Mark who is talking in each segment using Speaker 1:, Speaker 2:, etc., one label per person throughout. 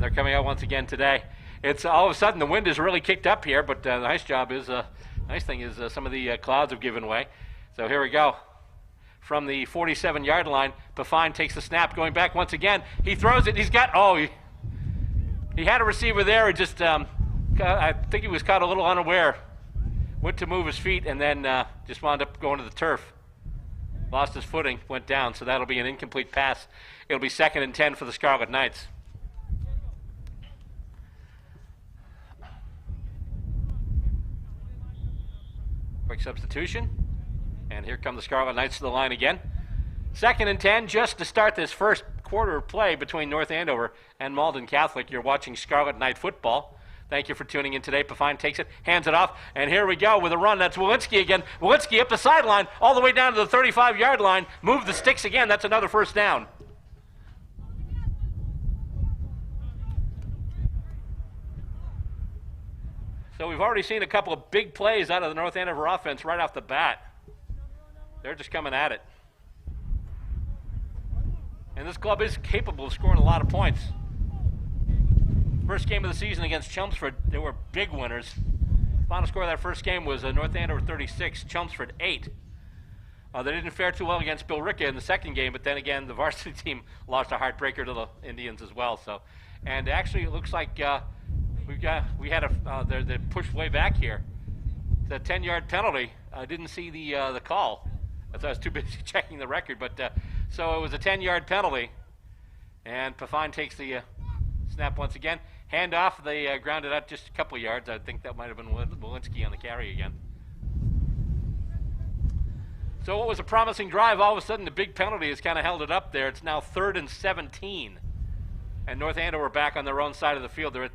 Speaker 1: And they're coming out once again today. It's all of a sudden the wind has really kicked up here, but the nice thing is some of the clouds have given way. So here we go. From the 47-yard line, Pafine takes the snap, going back once again. He throws it. He had a receiver there. He just, I think he was caught a little unaware. Went to move his feet and then just wound up going to the turf. Lost his footing, went down, so that'll be an incomplete pass. It'll be 2nd and 10 for the Scarlet Knights. Quick substitution. And here come the Scarlet Knights to the line again. 2nd and 10, just to start this first quarter of play between North Andover and Malden Catholic. You're watching Scarlet Knight football. Thank you for tuning in today. Pafine takes it, hands it off, and here we go with a run. That's Walensky again. Walensky up the sideline, all the way down to the 35-yard line. Move the sticks again. That's another first down. So we've already seen a couple of big plays out of the North Andover offense right off the bat. They're just coming at it. And this club is capable of scoring a lot of points. First game of the season against Chelmsford, they were big winners. Final score of that first game was North Andover 36, Chelmsford 8. They didn't fare too well against Billerica in the second game, but then again, the varsity team lost a heartbreaker to the Indians as well. So, and actually, it looks like they pushed way back here. The 10-yard penalty. I didn't see the call. I thought I was too busy checking the record, but so it was a 10-yard penalty, and Pafine takes the snap once again. Hand off, they grounded out just a couple of yards. I think that might have been Walensky on the carry again. So what was a promising drive, all of a sudden the big penalty has kind of held it up there. It's now 3rd and 17, and North Andover back on their own side of the field. They're at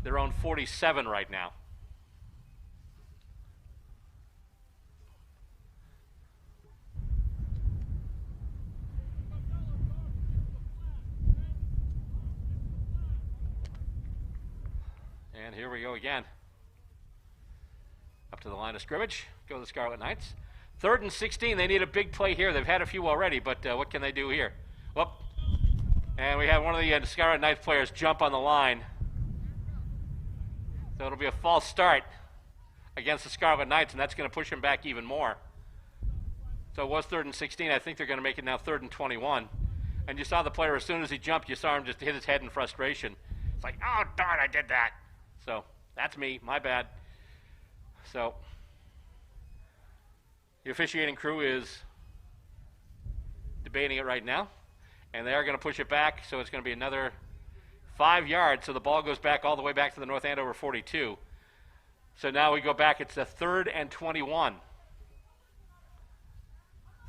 Speaker 1: their own 47 right now. And here we go again. Up to the line of scrimmage. Go the Scarlet Knights. 3rd and 16. They need a big play here. They've had a few already, but what can they do here? Whoop. And we have one of the Scarlet Knights players jump on the line. So it'll be a false start against the Scarlet Knights, and that's going to push them back even more. So it was 3rd and 16. I think they're going to make it now 3rd and 21. And you saw the player, as soon as he jumped, you saw him just hit his head in frustration. It's like, oh, darn, I did that. So that's me, my bad. So the officiating crew is debating it right now, and they are going to push it back, so it's going to be another 5 yards, so the ball goes back all the way back to the North Andover 42. So now we go back, it's the 3rd and 21.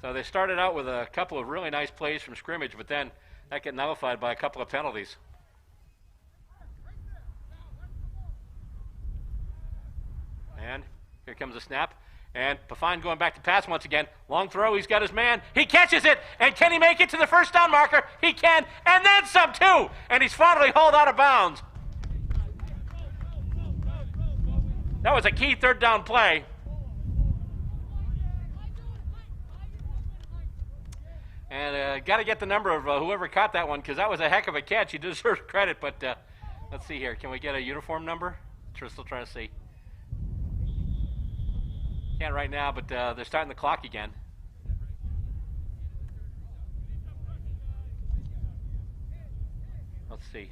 Speaker 1: So they started out with a couple of really nice plays from scrimmage, but then that got nullified by a couple of penalties. And here comes the snap. And Pafine going back to pass once again. Long throw, he's got his man. He catches it, and can he make it to the first down marker? He can, and then some too. And he's finally hauled out of bounds. That was a key 3rd down play. And got to get the number of whoever caught that one, because that was a heck of a catch. He deserves credit, but let's see here. Can we get a uniform number? We're still trying to see. Can't right now, but they're starting the clock again. Let's see.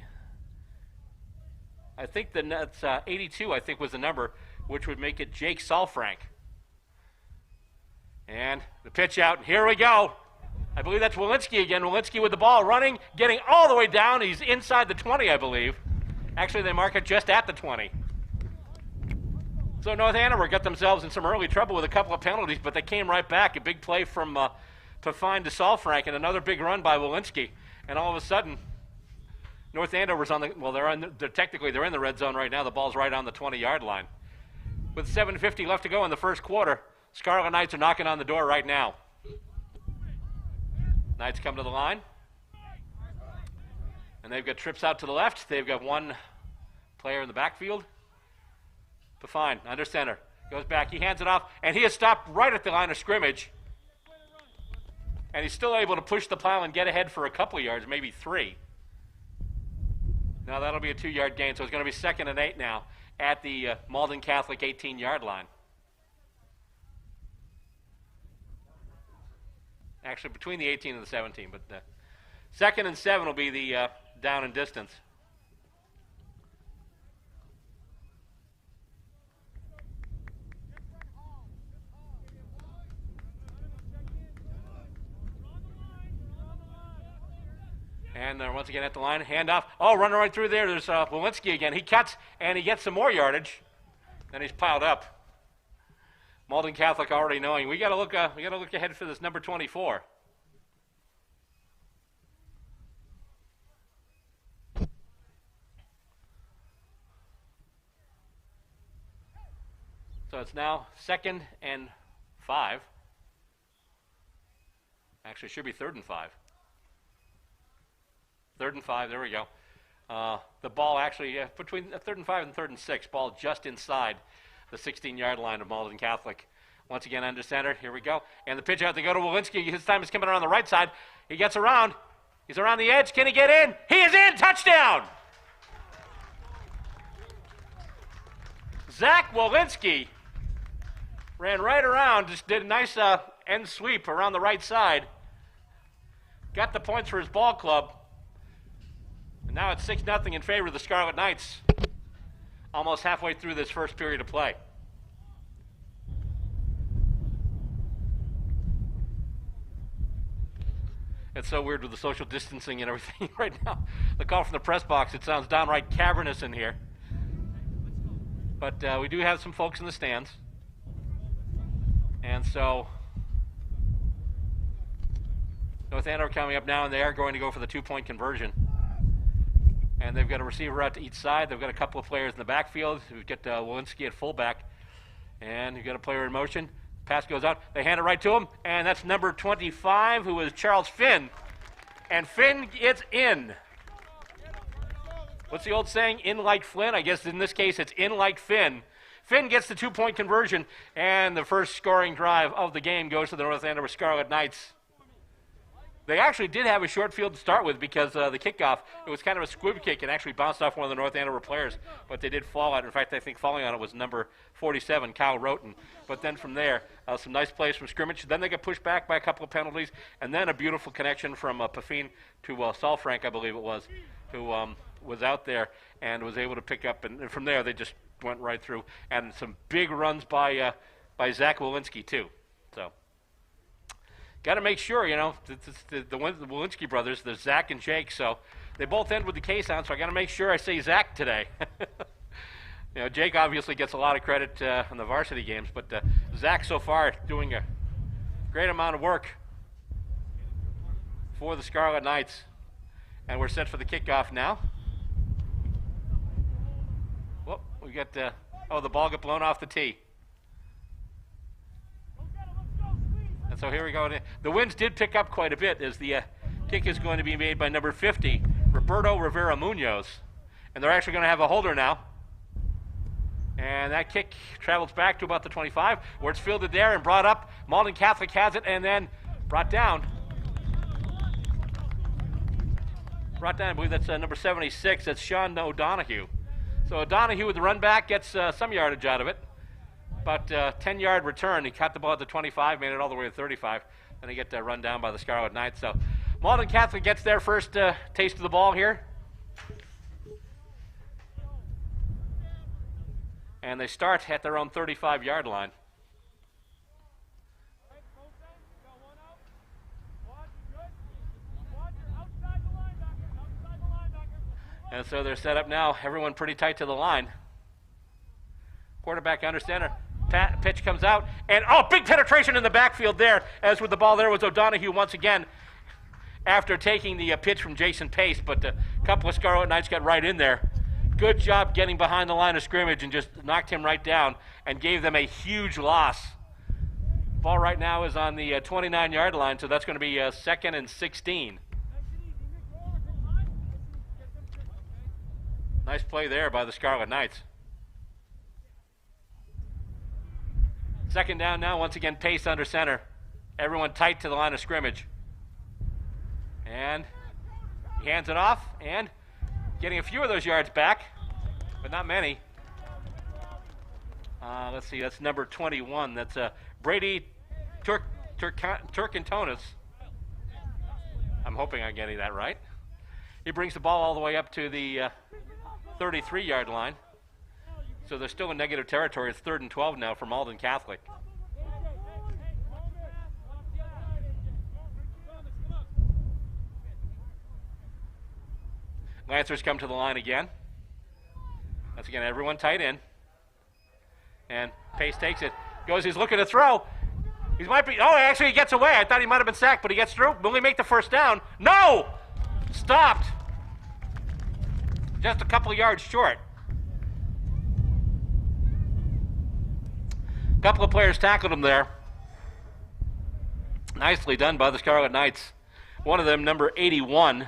Speaker 1: I think that's 82, I think, was the number, which would make it Jake Salfrank. And the pitch out. Here we go. I believe that's Walensky again. Walensky with the ball running, getting all the way down. He's inside the 20, I believe. Actually, they mark it just at the 20. So North Andover got themselves in some early trouble with a couple of penalties, but they came right back. A big play from Pafine to Salfrank, and another big run by Walensky. And all of a sudden, North Andover's on the, well, they're in the red zone right now. The ball's right on the 20-yard line. With 7:50 left to go in the first quarter, Scarlet Knights are knocking on the door right now. Knights come to the line. And they've got trips out to the left. They've got one player in the backfield. Pafine, under center. Goes back, he hands it off, and he is stopped right at the line of scrimmage. And he's still able to push the pile and get ahead for a couple of yards, maybe 3. Now that'll be a 2-yard gain, so it's going to be 2nd and 8 now at the Malden Catholic 18-yard line. Actually, between the 18 and the 17, but 2nd and 7 will be the down and distance. And once again at the line, handoff. Oh, running right through there. There's Walensky again. He cuts, and he gets some more yardage. Then he's piled up. Malden Catholic already knowing we got to look ahead for this number 24. So it's now 2nd and 5. Actually, it should be 3rd and 5. 3rd and 5, there we go. The ball actually, between 3rd and 5 and 3rd and 6, ball just inside the 16-yard line of Malden Catholic. Once again, under center, here we go. And the pitch out, they go to Walensky. His time is coming around the right side. He gets around. He's around the edge. Can he get in? He is in! Touchdown! Zach Walensky ran right around, just did a nice end sweep around the right side. Got the points for his ball club. And now it's 6-0 in favor of the Scarlet Knights. Almost halfway through this first period of play. It's so weird with the social distancing and everything right now. The call from the press box, it sounds downright cavernous in here. But we do have some folks in the stands. And so North Andover coming up now, and they are going to go for the 2-point conversion. And they've got a receiver out to each side. They've got a couple of players in the backfield. We've got Walensky at fullback. And you've got a player in motion. Pass goes out. They hand it right to him. And that's number 25, who is Charles Finn. And Finn gets in. What's the old saying? In like Flynn? I guess in this case it's in like Finn. Finn gets the 2-point conversion. And the first scoring drive of the game goes to the North Andover Scarlet Knights. They actually did have a short field to start with because the kickoff, it was kind of a squib kick and actually bounced off one of the North Andover players, but they did fall on it. In fact, I think falling on it was number 47, Kyle Roten. But then from there, some nice plays from scrimmage. Then they got pushed back by a couple of penalties, and then a beautiful connection from Pafine to Salfrank, I believe it was, who was out there and was able to pick up. And from there, they just went right through. And some big runs by Zach Walensky, too. So got to make sure, the Walensky brothers, there's Zach and Jake, so they both end with the K sound, so I got to make sure I say Zach today. Jake obviously gets a lot of credit in the varsity games, but Zach so far doing a great amount of work for the Scarlet Knights. And we're set for the kickoff now. Whoop, we got, the ball got blown off the tee. So here we go. The winds did pick up quite a bit as the kick is going to be made by number 50, Roberto Rivera Munoz. And they're actually going to have a holder now. And that kick travels back to about the 25, where it's fielded there and brought up. Malden Catholic has it and then brought down. I believe that's number 76. That's Sean O'Donohue. So O'Donohue with the run back gets some yardage out of it. About 10-yard return. He caught the ball at the 25, made it all the way to 35. Then he get run down by the Scarlet Knights. So Malden Catholic gets their first taste of the ball here. And they start at their own 35-yard line. And so they're set up now. Everyone pretty tight to the line. Quarterback under center. Pitch comes out, and big penetration in the backfield there. As with the ball there was O'Donohue once again after taking the pitch from Jason Pace, but a couple of Scarlet Knights got right in there. Good job getting behind the line of scrimmage and just knocked him right down and gave them a huge loss. Ball right now is on the 29-yard line, so that's going to be 2nd and 16. Nice play there by the Scarlet Knights. Second down now, once again, Pace under center. Everyone tight to the line of scrimmage. And he hands it off, and getting a few of those yards back, but not many. Let's see, that's number 21. That's Brady Turkantonis. I'm hoping I'm getting that right. He brings the ball all the way up to the 33-yard line. So they're still in negative territory. It's 3rd and 12 now for Malden Catholic. Lancers come to the line again. Once again, everyone tight in. And Pace takes it. He's looking to throw. He actually he gets away. I thought he might have been sacked, but he gets through. Will he make the first down? No! Stopped. Just a couple of yards short. A couple of players tackled him there. Nicely done by the Scarlet Knights. One of them, number 81.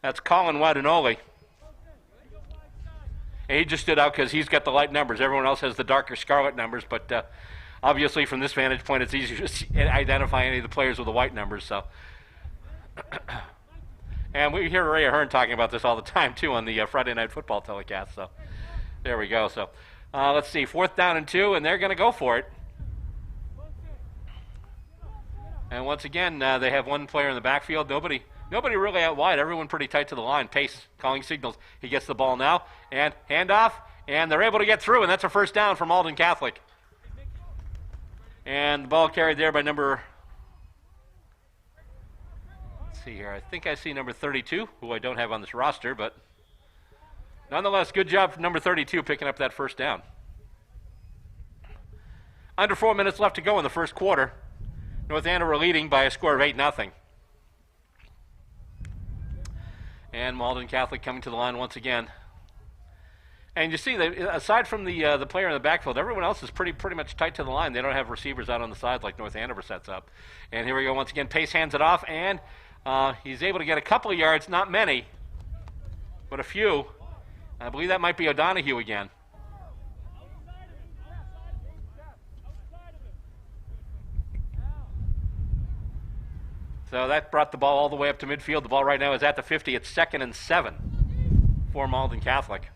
Speaker 1: That's Colin Wadinoli. And he just stood out because he's got the light numbers. Everyone else has the darker Scarlet numbers, but obviously from this vantage point, it's easier to identify any of the players with the white numbers. So, and we hear Ray Ahern talking about this all the time too on the Friday Night Football telecast. So, there we go. So, let's see, 4th down and 2, and they're going to go for it. And once again, they have one player in the backfield. Nobody really out wide. Everyone pretty tight to the line. Pace calling signals. He gets the ball now, and handoff, and they're able to get through, and that's a first down for Malden Catholic. And the ball carried there by number, let's see here, I think I see number 32, who I don't have on this roster, but nonetheless, good job from number 32 picking up that first down. Under 4 minutes left to go in the first quarter. North Andover leading by a score of 8-0. And Malden Catholic coming to the line once again. And you see, aside from the player in the backfield, everyone else is pretty much tight to the line. They don't have receivers out on the sides like North Andover sets up. And here we go once again. Pace hands it off, and he's able to get a couple of yards, not many, but a few. I believe that might be O'Donohue again. So that brought the ball all the way up to midfield. The ball right now is at the 50. It's 2nd and 7 for Malden Catholic.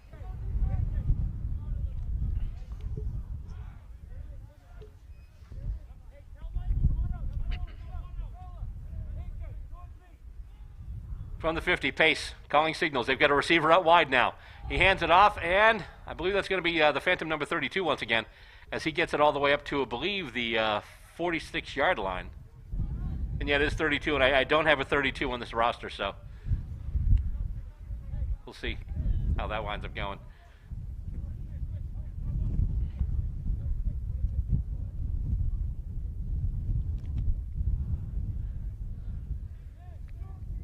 Speaker 1: From the 50, Pace calling signals. They've got a receiver out wide now. He hands it off, and I believe that's going to be the Phantom number 32 once again, as he gets it all the way up to, I believe, the 46-yard line. And yet it is 32, and I don't have a 32 on this roster, so we'll see how that winds up going.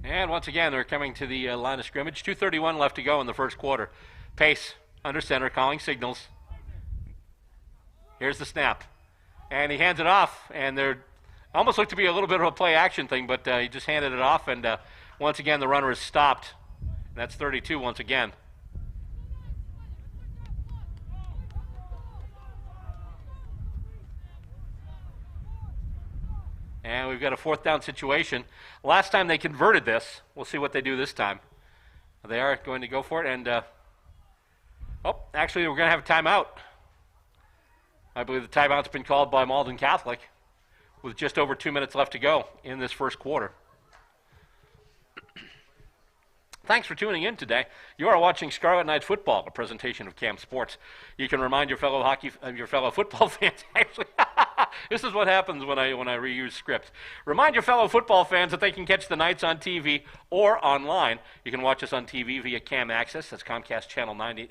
Speaker 1: And once again, they're coming to the line of scrimmage. 2:31 left to go in the first quarter. Pace under center, calling signals. Here's the snap. And he hands it off, and they're almost looked to be a little bit of a play-action thing, but he just handed it off, and once again, the runner is stopped. And that's 32 once again. And we've got a 4th down situation. Last time they converted this. We'll see what they do this time. They are going to go for it, and actually, we're going to have a timeout. I believe the timeout's been called by Malden Catholic, with just over 2 minutes left to go in this first quarter. Thanks for tuning in today. You are watching Scarlet Night Football, a presentation of CAM Sports. You can remind your fellow football fans. Actually, this is what happens when I reuse scripts. Remind your fellow football fans that they can catch the Knights on TV or online. You can watch us on TV via CAM Access. That's Comcast Channel 90,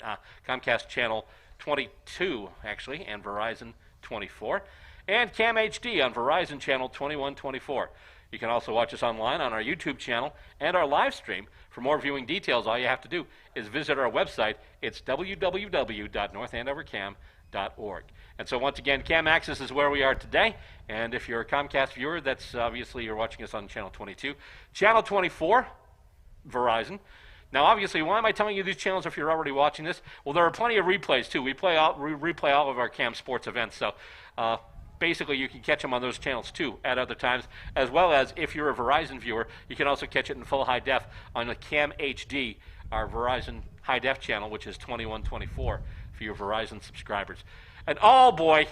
Speaker 1: Comcast Channel 22, actually, and Verizon 24. And CAM HD on Verizon Channel 2124. You can also watch us online on our YouTube channel and our live stream. For more viewing details, all you have to do is visit our website. It's www.northandovercam.org. And so once again, CAM Access is where we are today. And if you're a Comcast viewer, that's obviously you're watching us on Channel 22. Channel 24, Verizon. Now, obviously, why am I telling you these channels if you're already watching this? Well, there are plenty of replays, too. We replay all of our CAM Sports events. So basically, you can catch them on those channels, too, at other times, as well as if you're a Verizon viewer, you can also catch it in full high def on the CAM HD our Verizon high def channel, which is 2124 for your Verizon subscribers. And oh boy,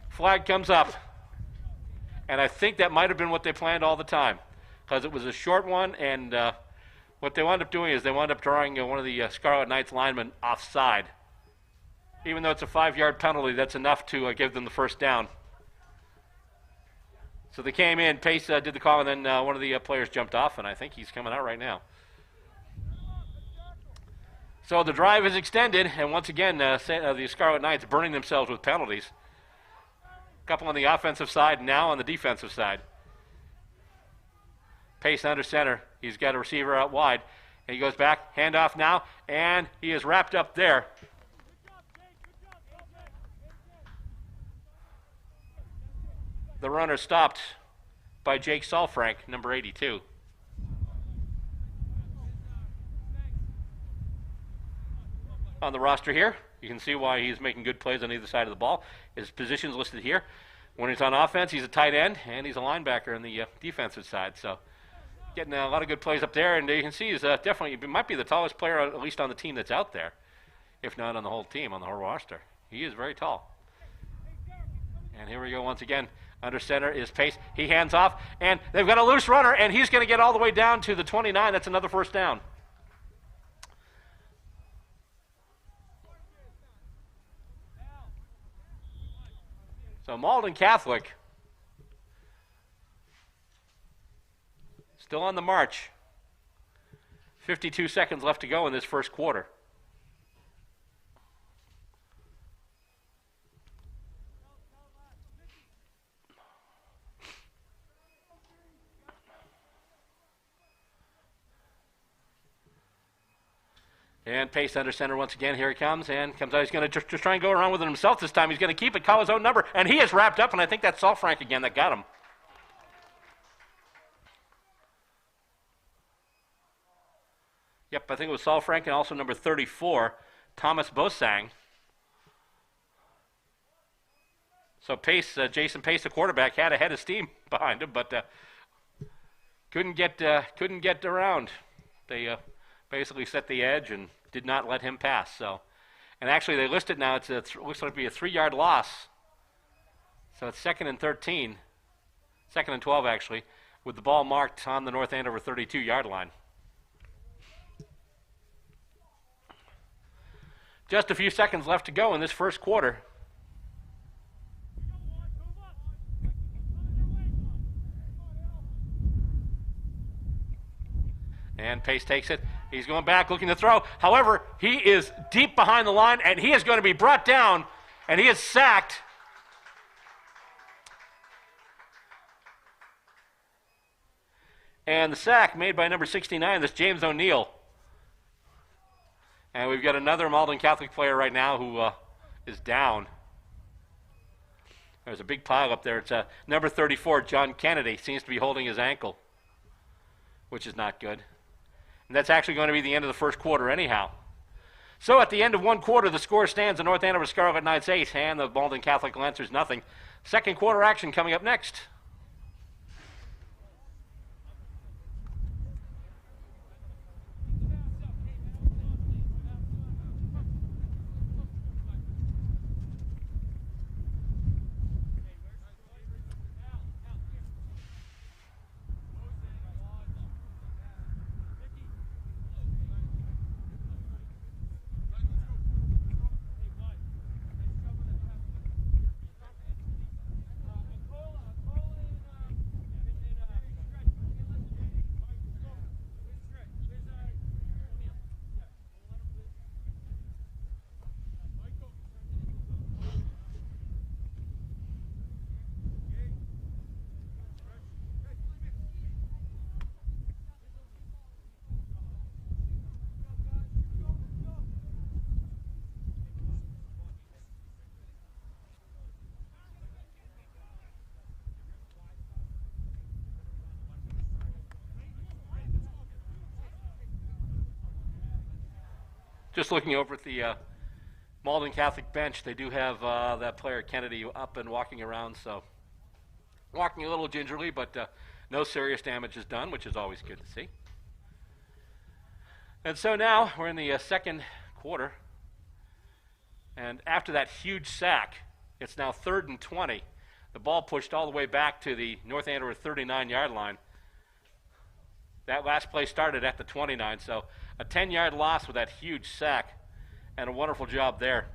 Speaker 1: flag comes up. And I think that might have been what they planned all the time, because it was a short one, and what they wound up doing is they wound up drawing one of the Scarlet Knights linemen offside. Even though it's a 5-yard penalty, that's enough to give them the first down. So they came in, Pace did the call, and then one of the players jumped off, and I think he's coming out right now. So the drive is extended, and once again, the Scarlet Knights burning themselves with penalties. A couple on the offensive side, now on the defensive side. Pace under center. He's got a receiver out wide. And he goes back, handoff now, and he is wrapped up there. The runner stopped by Jake Salfrank, number 82. On the roster here, you can see why he's making good plays on either side of the ball. His position's listed here. When he's on offense, he's a tight end, and he's a linebacker on the defensive side. So getting a lot of good plays up there, and you can see he's definitely, he might be the tallest player, at least on the team that's out there, if not on the whole team, on the whole roster. He is very tall. And here we go once again. Under center is Pace. He hands off, and they've got a loose runner, and he's going to get all the way down to the 29. That's another first down. So Malden Catholic still on the march. 52 seconds left to go in this first quarter. And Pace under center once again. Here he comes, and comes out. He's going to just try and go around with it himself this time. He's going to keep it, call his own number, and he is wrapped up, and I think that's Salfrank again that got him. Yep, I think it was Salfrank, and also number 34, Thomas Bosang. So Pace, Jason Pace, the quarterback, had a head of steam behind him, but couldn't get around. They basically set the edge and did not let him pass. So, and actually they list it now. It looks like to be a 3-yard loss. So it's 2nd and 13, 2nd and 12 actually, with the ball marked on the North Andover 32-yard line. Just a few seconds left to go in this first quarter. And Pace takes it. He's going back, looking to throw. However, he is deep behind the line, and he is going to be brought down, and he is sacked. And the sack made by number 69, this James O'Neill. And we've got another Malden Catholic player right now who is down. There's a big pile up there. It's number 34, John Kennedy, seems to be holding his ankle, which is not good. And that's actually going to be the end of the first quarter anyhow. So at the end of one quarter, the score stands: the North Andover Scarlet Knights 8 and the Malden Catholic Lancers nothing. Second quarter action coming up next. Just looking over at the Malden Catholic bench, they do have that player Kennedy up and walking around, so walking a little gingerly, but no serious damage is done, which is always good to see. And so now we're in the second quarter. And after that huge sack, it's now 3rd and 20. The ball pushed all the way back to the North Andover 39-yard line. That last play started at the 29, so a 10-yard loss with that huge sack, and a wonderful job there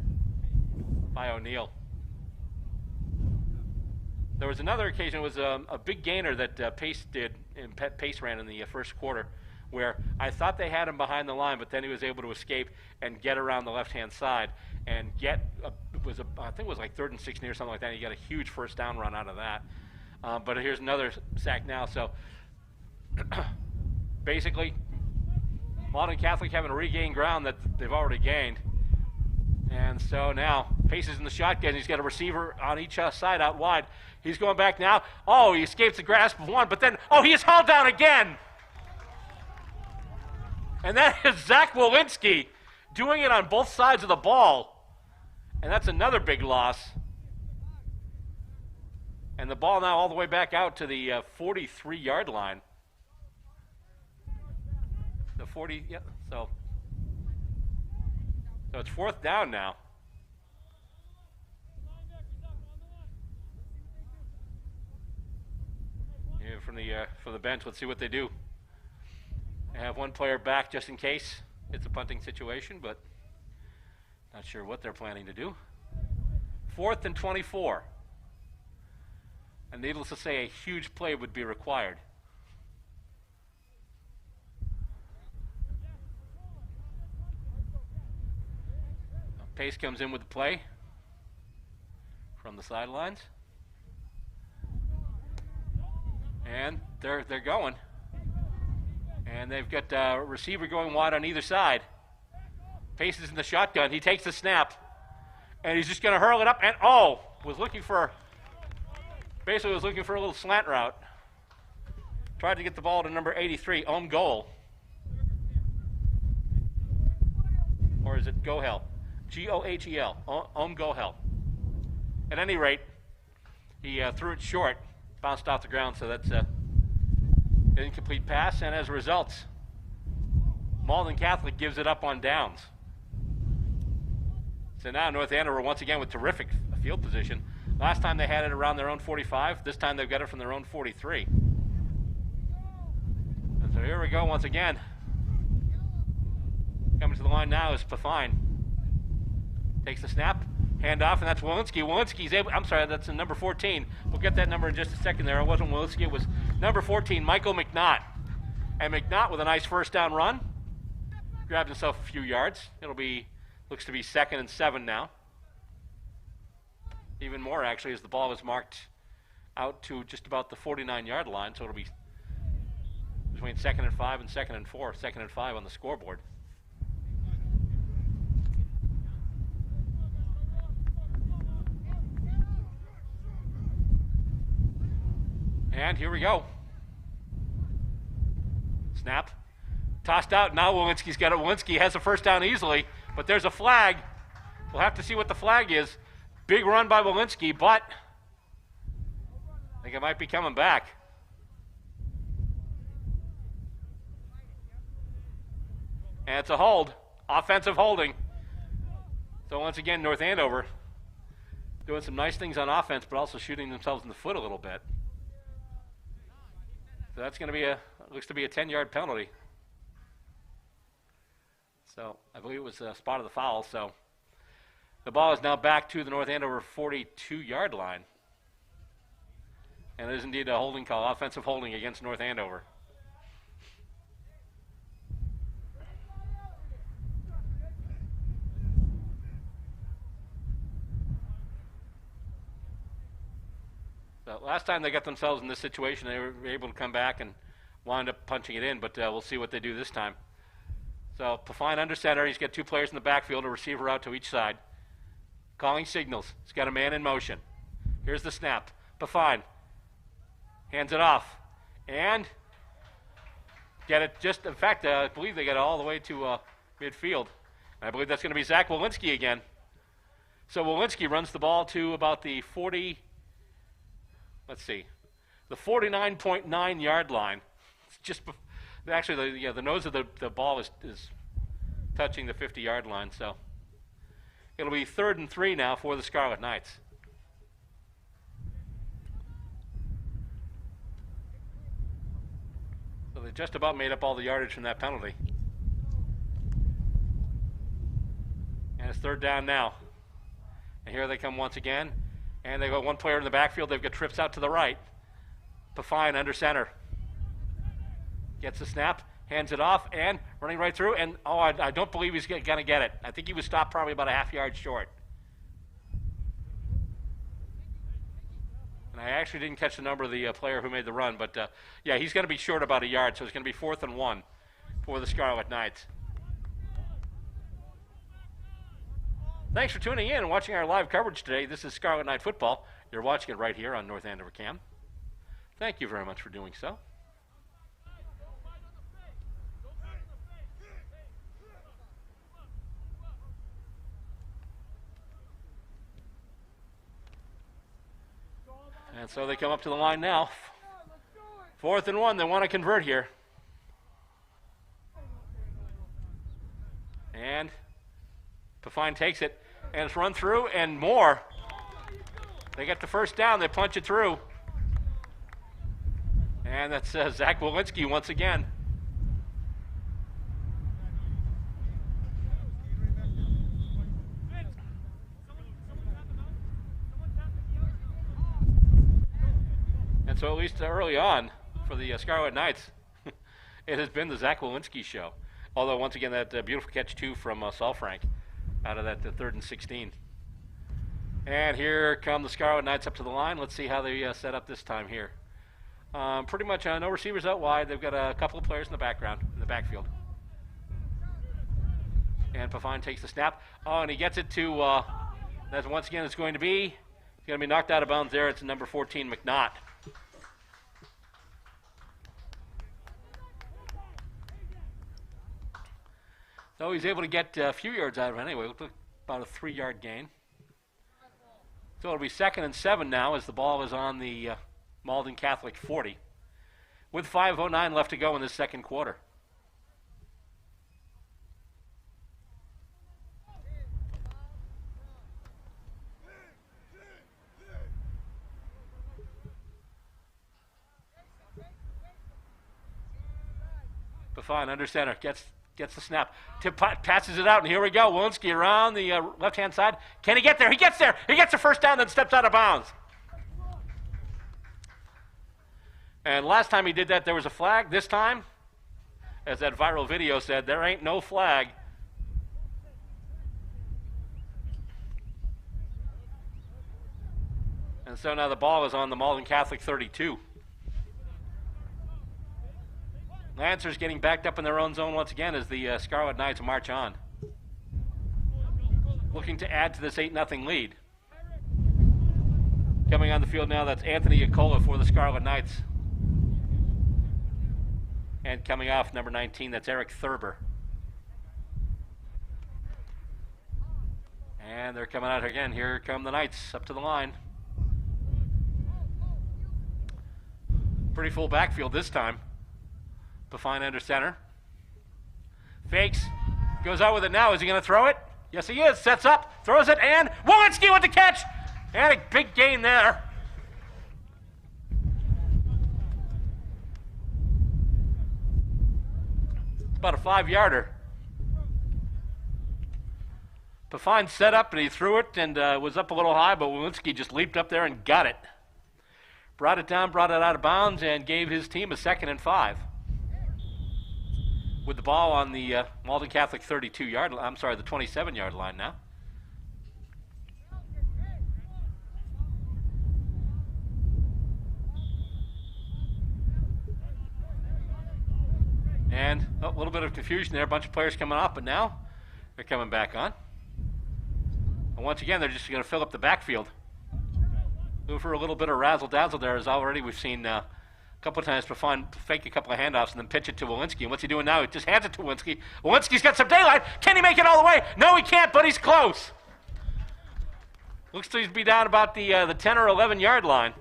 Speaker 1: by O'Neill. There was another occasion, it was a big gainer that Pace ran in the first quarter, where I thought they had him behind the line, but then he was able to escape and get around the left-hand side and I think it was like 3rd and 16 or something like that, and he got a huge first down run out of that. But here's another sack now, so basically, Malden Catholic having to regain ground that they've already gained. And so now, Pace is in the shotgun. He's got a receiver on each side out wide. He's going back now. Oh, he escapes the grasp of one, but then, oh, he is hauled down again. And that is Zach Walensky doing it on both sides of the ball. And that's another big loss. And the ball now all the way back out to the 43-yard line. The 40, yeah, so it's 4th down now. Yeah, from the bench, let's see what they do. They have one player back just in case it's a punting situation, but not sure what they're planning to do. 4th and 24. And needless to say, a huge play would be required. Pace comes in with the play from the sidelines. And they're going. And they've got a receiver going wide on either side. Pace is in the shotgun. He takes the snap. And he's just going to hurl it up. And, was looking for a little slant route. Tried to get the ball to number 83, Ohm Goal. Or is it Gohel? Gohel, Ohm Gohel. At any rate, he threw it short, bounced off the ground, so that's an incomplete pass, and as a result, Malden Catholic gives it up on downs. So now North Andover once again with terrific field position. Last time they had it around their own 45, this time they've got it from their own 43. And so here we go once again. Coming to the line now is Pafine. Takes the snap, hand off, and that's Walensky. Walensky's able, I'm sorry, that's number 14. We'll get that number in just a second there. It wasn't Walensky, it was number 14, Michael McNaught. And McNaught with a nice first down run. Grabs himself a few yards. Looks to be 2nd and 7 now. Even more, actually, as the ball is marked out to just about the 49-yard line, so it'll be between 2nd and 5 and 2nd and 4, 2nd and 5 on the scoreboard. And here we go. Snap. Tossed out. Now Walensky's got it. Walensky has a first down easily, but there's a flag. We'll have to see what the flag is. Big run by Walensky, but I think it might be coming back. And it's a hold. Offensive holding. So once again, North Andover doing some nice things on offense, but also shooting themselves in the foot a little bit. So that's going to be looks to be a 10-yard penalty. So I believe it was a spot of the foul. So the ball is now back to the North Andover 42-yard line. And it is indeed a holding call, offensive holding against North Andover. So last time they got themselves in this situation, they were able to come back and wind up punching it in, but we'll see what they do this time. So Pafine under center. He's got two players in the backfield, a receiver out to each side. Calling signals. He's got a man in motion. Here's the snap. Pafine hands it off. And get it just, in fact, I believe they got it all the way to midfield. And I believe that's going to be Zach Walensky again. So Walensky runs the ball to about the 40, let's see, the 49.9 yard line. It's just, actually, the nose of the ball is touching the 50-yard line. So it'll be 3rd and 3 now for the Scarlet Knights. So they just about made up all the yardage from that penalty. And it's 3rd down now. And here they come once again. And they got one player in the backfield. They've got trips out to the right. Pafine under center. Gets the snap, hands it off, and running right through. And, oh, I don't believe he's going to get it. I think he was stopped probably about a half yard short. And I actually didn't catch the number of the player who made the run. But, yeah, he's going to be short about a yard. So it's going to be 4th and 1 for the Scarlet Knights. Thanks for tuning in and watching our live coverage today. This is Scarlet Knight Football. You're watching it right here on North Andover Cam. Thank you very much for doing so. And so they come up to the line now. 4th and 1. They want to convert here. And Pafine takes it, and it's run through, and more. They get the first down. They punch it through. And that's Zach Walensky once again. And so at least early on for the Scarlet Knights, it has been the Zach Walensky show. Although, once again, that beautiful catch, too, from Saul Frank out of that 3rd and 16. And here come the Scarlet Knights up to the line. Let's see how they set up this time here. Pretty much no receivers out wide. They've got a couple of players in the background, in the backfield. And Pafine takes the snap. Oh, and he gets it to, that's once again it's going to be knocked out of bounds there. It's number 14, McNaught. So he's able to get a few yards out of it anyway. Looked like about a 3-yard gain. So it'll be 2nd and 7 now as the ball is on the Malden Catholic 40 with 5:09 left to go in this second quarter. Pafine under center gets the snap, passes it out, and here we go. Walensky around the left-hand side. Can he get there? He gets there. He gets the first down, then steps out of bounds. And last time he did that, there was a flag. This time, as that viral video said, there ain't no flag. And so now the ball is on the Malden Catholic 32. Lancers getting backed up in their own zone once again as the Scarlet Knights march on. Looking to add to this 8-0 lead. Coming on the field now, that's Anthony Iacola for the Scarlet Knights. And coming off number 19, that's Eric Thurber. And they're coming out again. Here come the Knights up to the line. Pretty full backfield this time. Pafine under center. Fakes. Goes out with it now. Is he going to throw it? Yes, he is. Sets up. Throws it. And Walensky with the catch. And a big gain there. About a 5-yarder. Pafine set up and he threw it and was up a little high, but Walensky just leaped up there and got it. Brought it down, brought it out of bounds, and gave his team a 2nd and 5. With the ball on the Malden Catholic 32-yard line. I'm sorry, the 27-yard line now. And a little bit of confusion there. A bunch of players coming off, but now they're coming back on. And once again, they're just going to fill up the backfield. Looking for a little bit of razzle-dazzle there, as already we've seen a couple of times Pafine fake a couple of handoffs and then pitch it to Walensky. And what's he doing now? He just hands it to Walensky. Walensky's got some daylight. Can he make it all the way? No, he can't, but he's close. Looks to be down about the 10 or 11-yard line.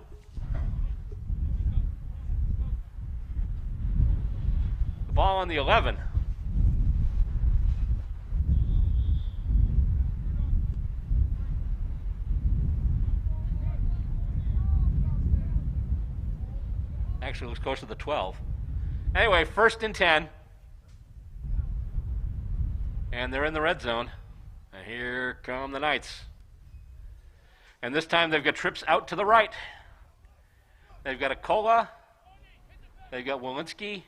Speaker 1: The ball on the 11. Actually, looks closer to the 12. Anyway, 1st and 10. And they're in the red zone. And here come the Knights. And this time they've got trips out to the right. They've got Akola. They've got Walensky.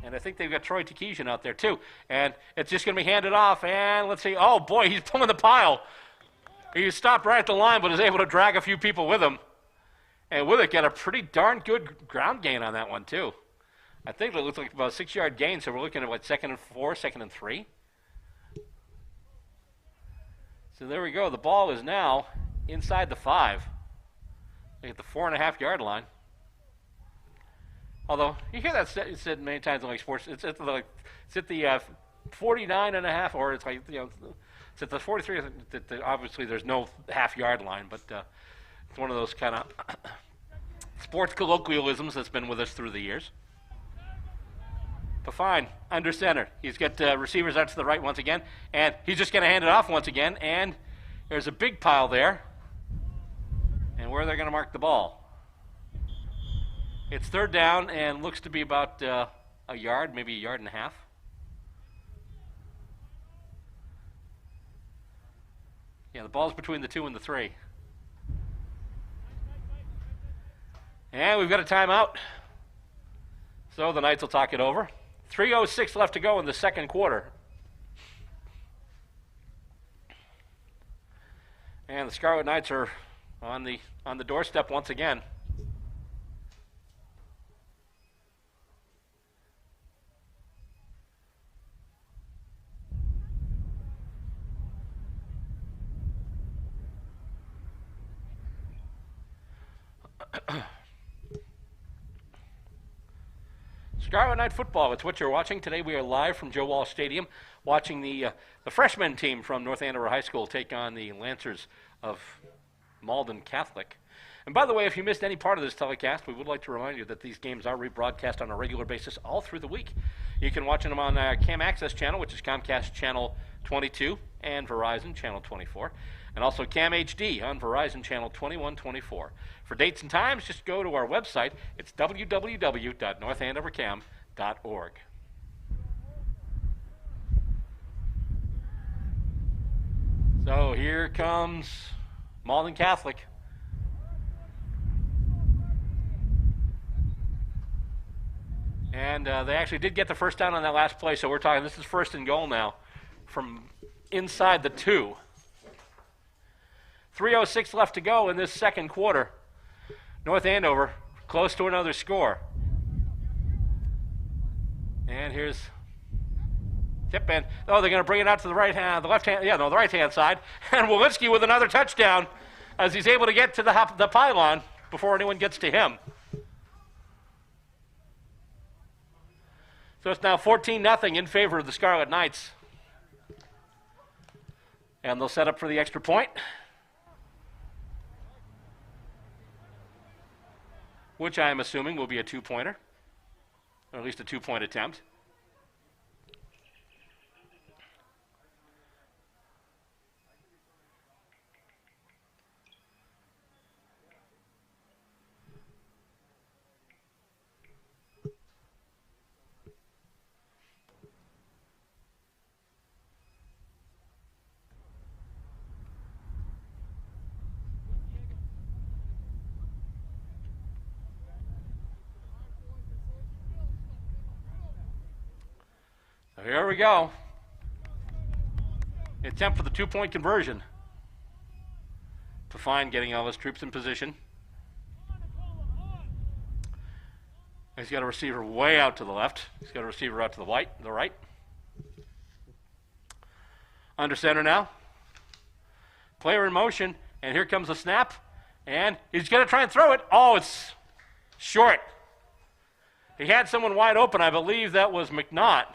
Speaker 1: And I think they've got Troy Takesian out there too. And it's just going to be handed off. And let's see. Oh, boy, he's pulling the pile. He stopped right at the line, but is able to drag a few people with him. And with it, got a pretty darn good ground gain on that one too. I think it looks like about a 6-yard gain, so we're looking at what, 2nd and 4, 2nd and 3. So there we go. The ball is now inside the 5. At the 4.5-yard line. Although you hear that said many times in like sports, it's at the 49.5, or it's like, you know, it's at the 43. Obviously, there's no half-yard line, but it's one of those kind of sports colloquialisms that's been with us through the years. But fine, under center. He's got receivers out to the right once again, and he's just going to hand it off once again, and there's a big pile there. And where are they going to mark the ball? It's 3rd down and looks to be about a yard, maybe a yard and a half. Yeah, the ball's between the 2 and the 3. And we've got a timeout. So the Knights will talk it over. 3:06 left to go in the 2nd quarter. And the Scarlet Knights are on the doorstep once again. Scarlet Knight football, it's what you're watching. Today we are live from Joe Walsh Stadium watching the freshman team from North Andover High School take on the Lancers of Malden Catholic. And by the way, if you missed any part of this telecast, we would like to remind you that these games are rebroadcast on a regular basis all through the week. You can watch them on Cam Access channel, which is Comcast channel 22, and Verizon channel 24. And also Cam HD on Verizon channel 2124. For dates and times, just go to our website. It's www.northandovercam.org. So here comes Malden Catholic. And they actually did get the first down on that last play, so we're talking, this is 1st and goal now from inside the 2. 3:06 left to go in this 2nd quarter. North Andover close to another score. And here's tip in. Oh, they're going to bring it out to the right hand, the right hand side. And Walensky with another touchdown as he's able to get to the pylon before anyone gets to him. So it's now 14-0 in favor of the Scarlet Knights. And they'll set up for the extra point, which I am assuming will be a 2-pointer, or at least a 2-point attempt. So here we go. Attempt for the 2-point conversion. Fine getting all his troops in position. He's got a receiver way out to the left. He's got a receiver out to the right. Under center now. Player in motion, and here comes the snap. And he's going to try and throw it. Oh, it's short. He had someone wide open. I believe that was McNaught.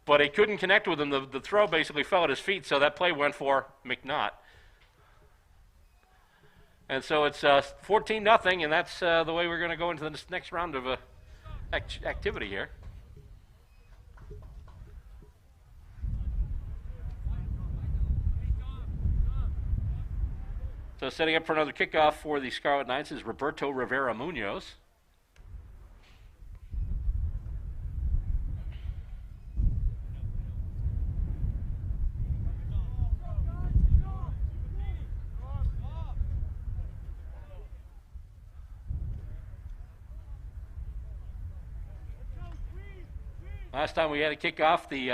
Speaker 1: But he couldn't connect with him. The throw basically fell at his feet, so that play went for McNaught. And so it's 14-0, and that's the way we're going to go into this next round of activity here. So setting up for another kickoff for the Scarlet Knights is Roberto Rivera Munoz. Last time we had a kickoff, the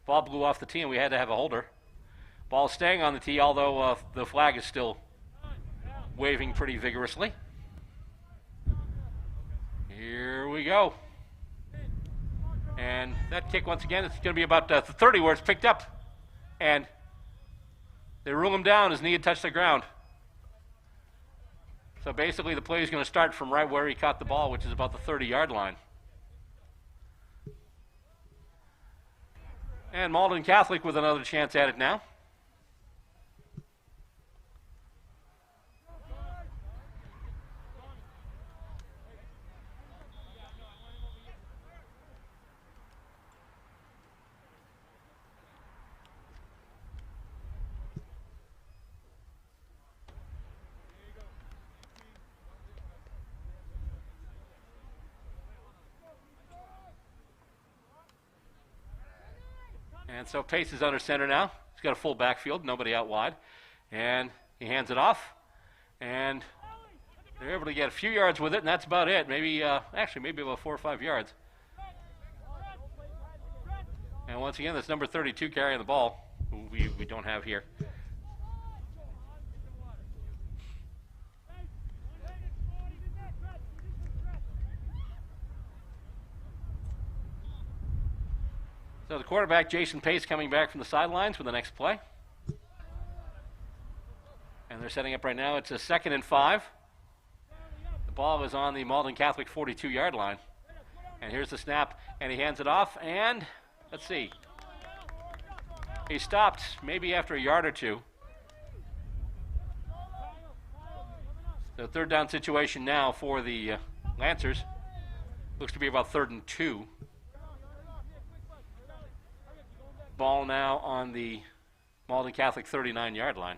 Speaker 1: ball blew off the tee and we had to have a holder. Ball staying on the tee, although the flag is still waving pretty vigorously. Here we go. And that kick, once again, it's going to be about 30 where it's picked up. And they rule him down. His knee had touched the ground. So basically the play is going to start from right where he caught the ball, which is about the 30-yard line. And Malden Catholic with another chance at it now. And so Pace is under center now. He's got a full backfield, nobody out wide. And he hands it off. And they're able to get a few yards with it, and that's about it. Maybe, actually, maybe about 4 or 5 yards. And once again, that's number 32 carrying the ball, who we don't have here. So the quarterback, Jason Pace, coming back from the sidelines for the next play. And they're setting up right now. It's a 2nd and 5. The ball is on the Malden Catholic 42-yard line. And here's the snap, and he hands it off, and let's see. He stopped maybe after a yard or two. The 3rd down situation now for the Lancers. Looks to be about 3rd and 2. Ball now on the Malden Catholic 39-yard line.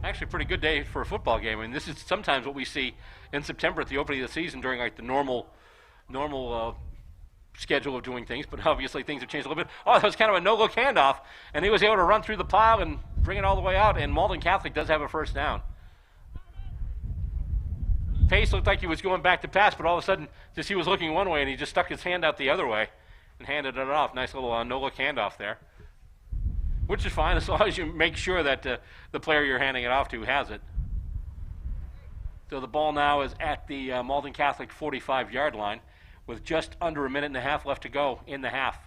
Speaker 1: Actually, a pretty good day for a football game. I mean, this is sometimes what we see in September at the opening of the season during like the normal schedule of doing things, but obviously things have changed a little bit. Oh, that was kind of a no-look handoff, and he was able to run through the pile and bring it all the way out, and Malden Catholic does have a 1st down. Pace looked like he was going back to pass, but all of a sudden, just he was looking one way, and he just stuck his hand out the other way and handed it off. Nice little no-look handoff there, which is fine as long as you make sure that the player you're handing it off to has it. So the ball now is at the Malden Catholic 45-yard line, with just under a minute and a half left to go in the half.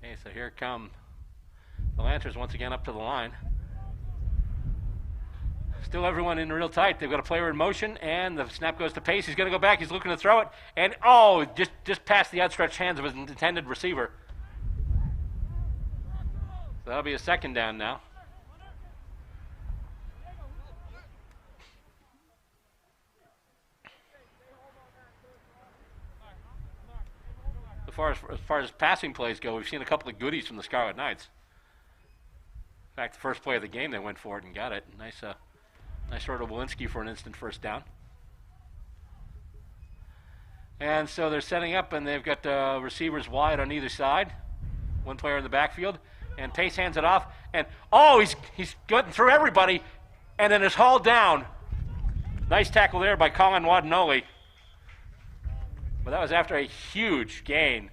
Speaker 1: Okay, so here come the Lancers once again up to the line. Still everyone in real tight. They've got a player in motion, and the snap goes to Pace. He's going to go back. He's looking to throw it, and oh, just past the outstretched hands of his intended receiver. So that'll be a 2nd down now. As far as passing plays go, we've seen a couple of goodies from the Scarlet Knights. In fact, the first play of the game, they went for it and got it. Nice sort of Walensky for an instant 1st down. And so they're setting up, and they've got receivers wide on either side. One player in the backfield, and Pace hands it off, and oh, he's getting through everybody, and then is hauled down. Nice tackle there by Colin Wadanoli. But that was after a huge gain.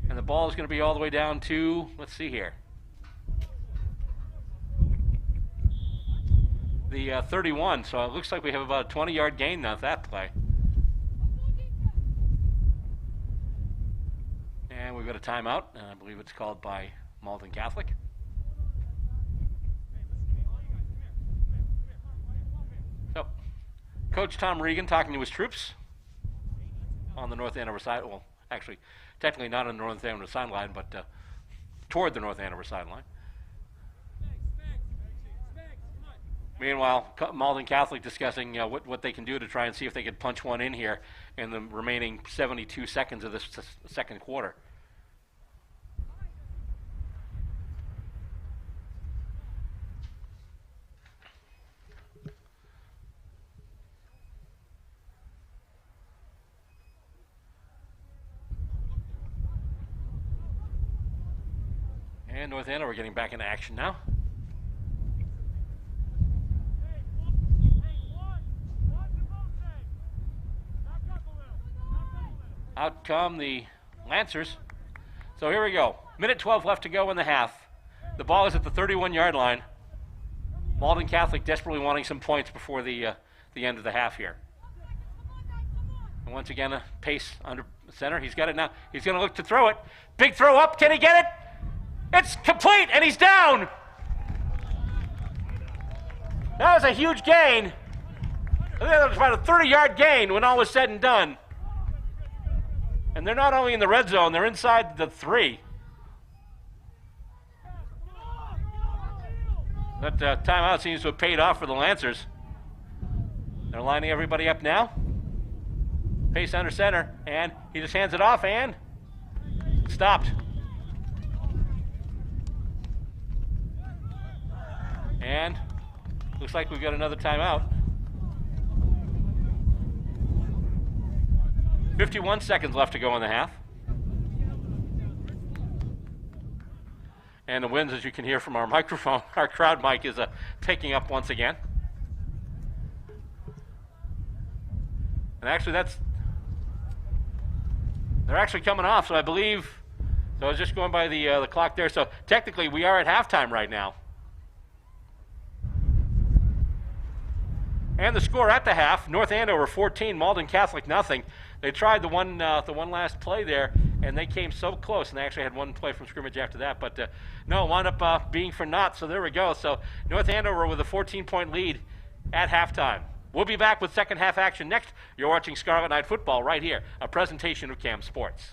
Speaker 1: And the ball is going to be all the way down to, let's see here, the 31. So it looks like we have about a 20-yard gain now at that play. And we've got a timeout, and I believe it's called by Malden Catholic. So, Coach Tom Regan talking to his troops. on the North Andover side. Well, actually, technically not on the North Andover sideline, but toward the North Andover sideline. Meanwhile, Malden Catholic discussing what they can do to try and see if they could punch one in here in the remaining 72 seconds of this second quarter. And North Andover getting back into action now. Out come the Lancers. So here we go. Minute 12 left to go in the half. The ball is at the 31-yard line. Malden Catholic desperately wanting some points before the end of the half here. And once again, a pace under center. He's got it now. He's going to look to throw it. Big throw up. Can he get it? It's complete, and he's down. That was a huge gain. I think that was about a 30-yard gain when all was said and done. And they're not only in the red zone, they're inside the 3. That timeout seems to have paid off for the Lancers. They're lining everybody up now. Pace under center, and he just hands it off, and stopped. And looks like we've got another timeout. 51 seconds left to go in the half. And the winds, as you can hear from our microphone, our crowd mic is picking up once again. And actually they're actually coming off, so I believe, so I was just going by the clock there, so technically we are at halftime right now. And the score at the half, North Andover 14, Malden Catholic nothing. They tried the one last play there, and they came so close, and they actually had one play from scrimmage after that. But no, it wound up being for naught, so there we go. So North Andover with a 14-point lead at halftime. We'll be back with second half action next. You're watching Scarlet Night Football right here, a presentation of Cam Sports.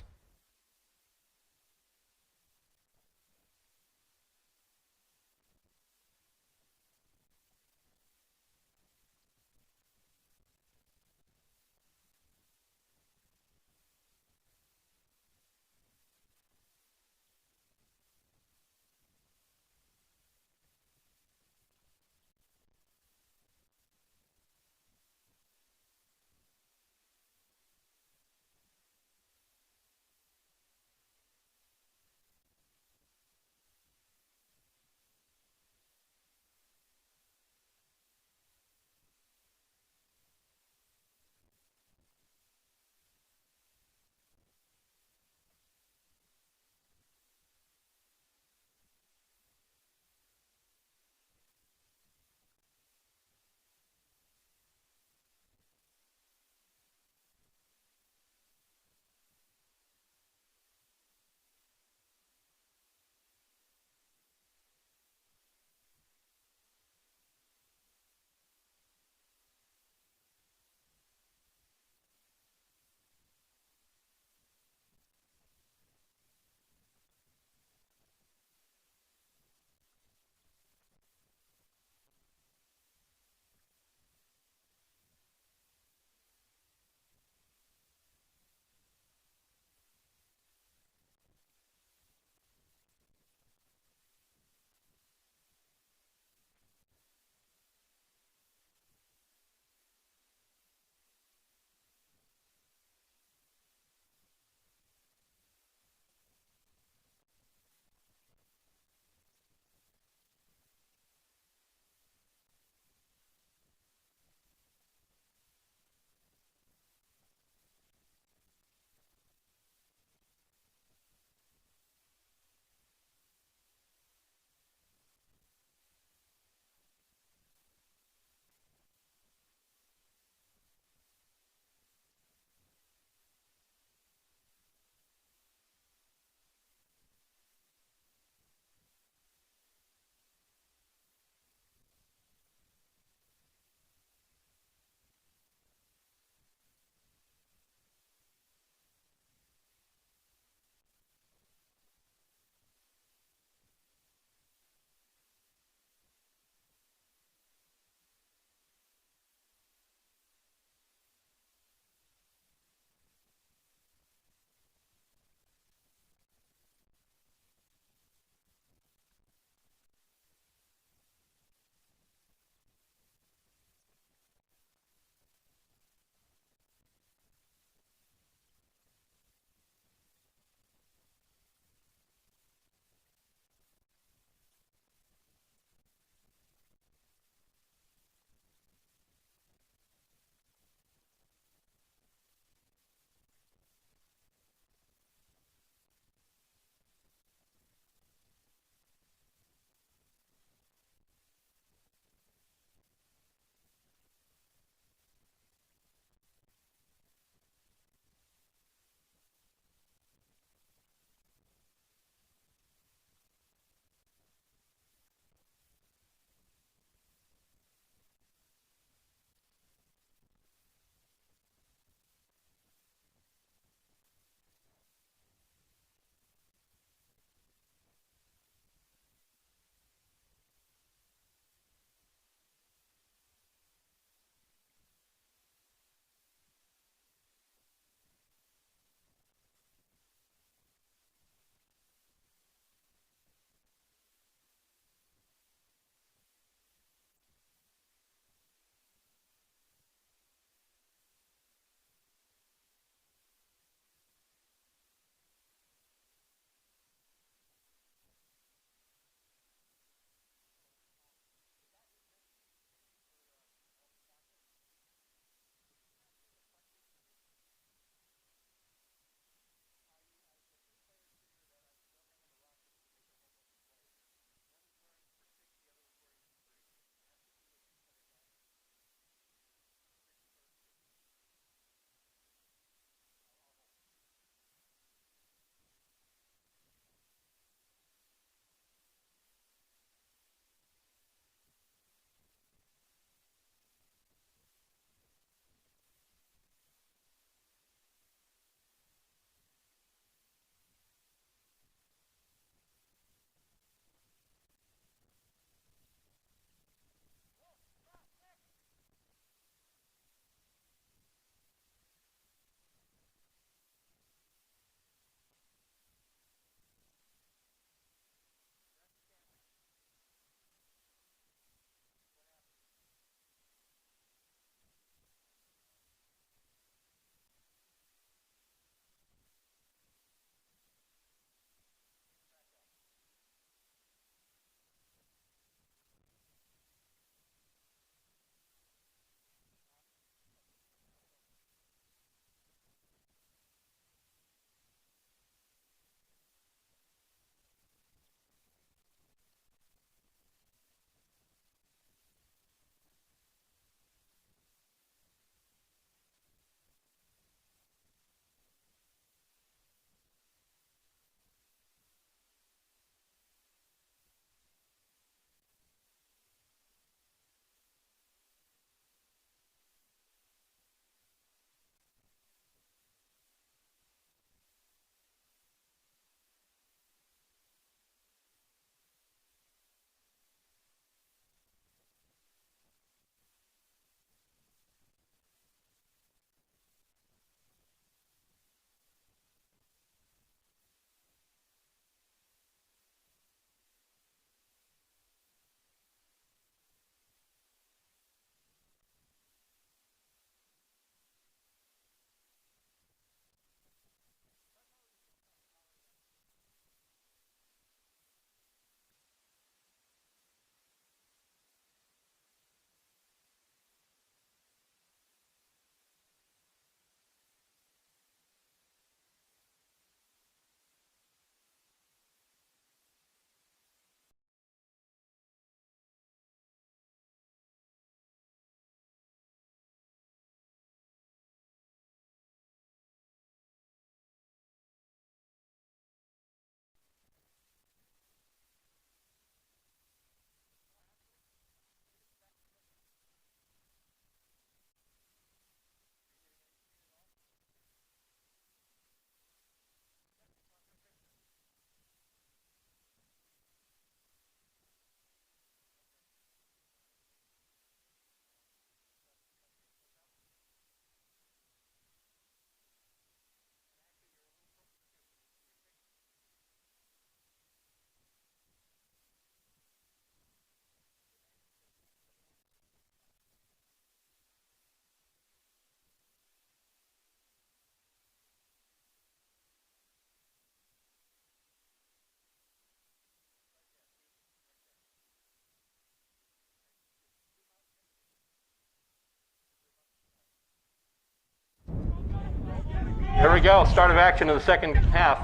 Speaker 1: Here we go, start of action of the second half.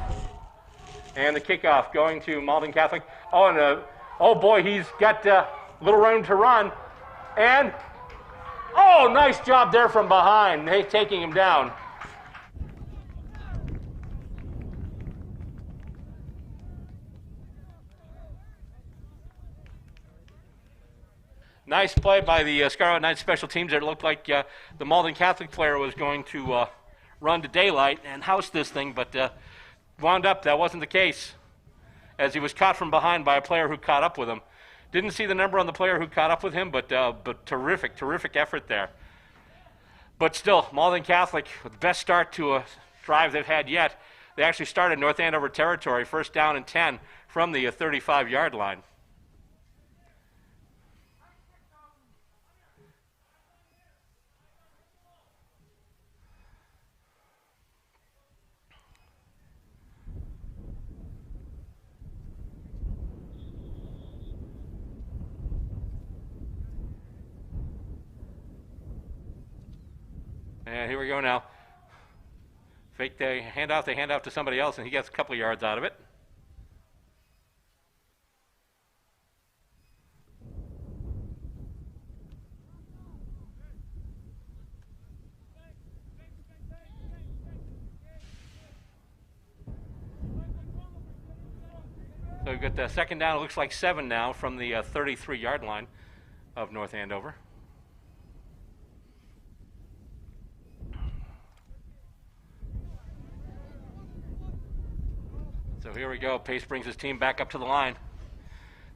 Speaker 1: And the kickoff going to Malden Catholic. Oh, and oh boy, he's got a little room to run. And, oh, nice job there from behind, taking him down. Nice play by the Scarlet Knights special teams. It looked like the Malden Catholic player was going to run to daylight and house this thing, but wound up that wasn't the case, as he was caught from behind by a player who caught up with him. Didn't see the number on the player who caught up with him, but terrific effort there. But still, Malden Catholic with the best start to a drive they've had yet. They actually started North Andover territory, first down and 10 from the 35-yard line. And here we go now. Fake the handoff, they hand off to somebody else, and he gets a couple of yards out of it. So we've got the second down, it looks like 7 now from the 33-yard line of North Andover. So here we go. Pace brings his team back up to the line.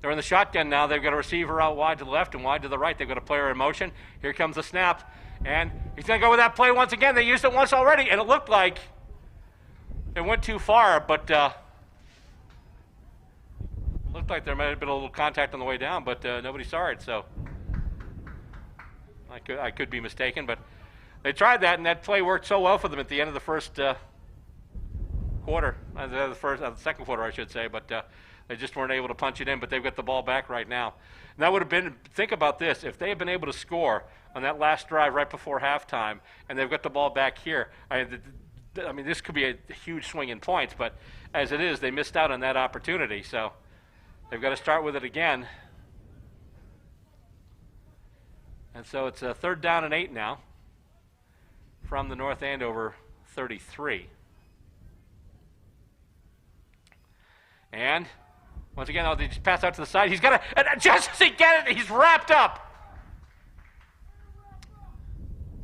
Speaker 1: They're in the shotgun now. They've got a receiver out wide to the left and wide to the right. They've got a player in motion. Here comes the snap. And he's going to go with that play once again. They used it once already, and it looked like it went too far, but looked like there might have been a little contact on the way down, but nobody saw it, so I could be mistaken. But they tried that, and that play worked so well for them at the end of the first quarter, the second quarter, I should say, but they just weren't able to punch it in, but they've got the ball back right now. And that would have been, think about this, if they had been able to score on that last drive right before halftime, and they've got the ball back here, I mean, this could be a huge swing in points, but as it is, they missed out on that opportunity, so they've got to start with it again. And so it's a 3rd down and 8 now from the North Andover 33. And once again, they just pass out to the side. He's got to, just as he get it, he's wrapped up.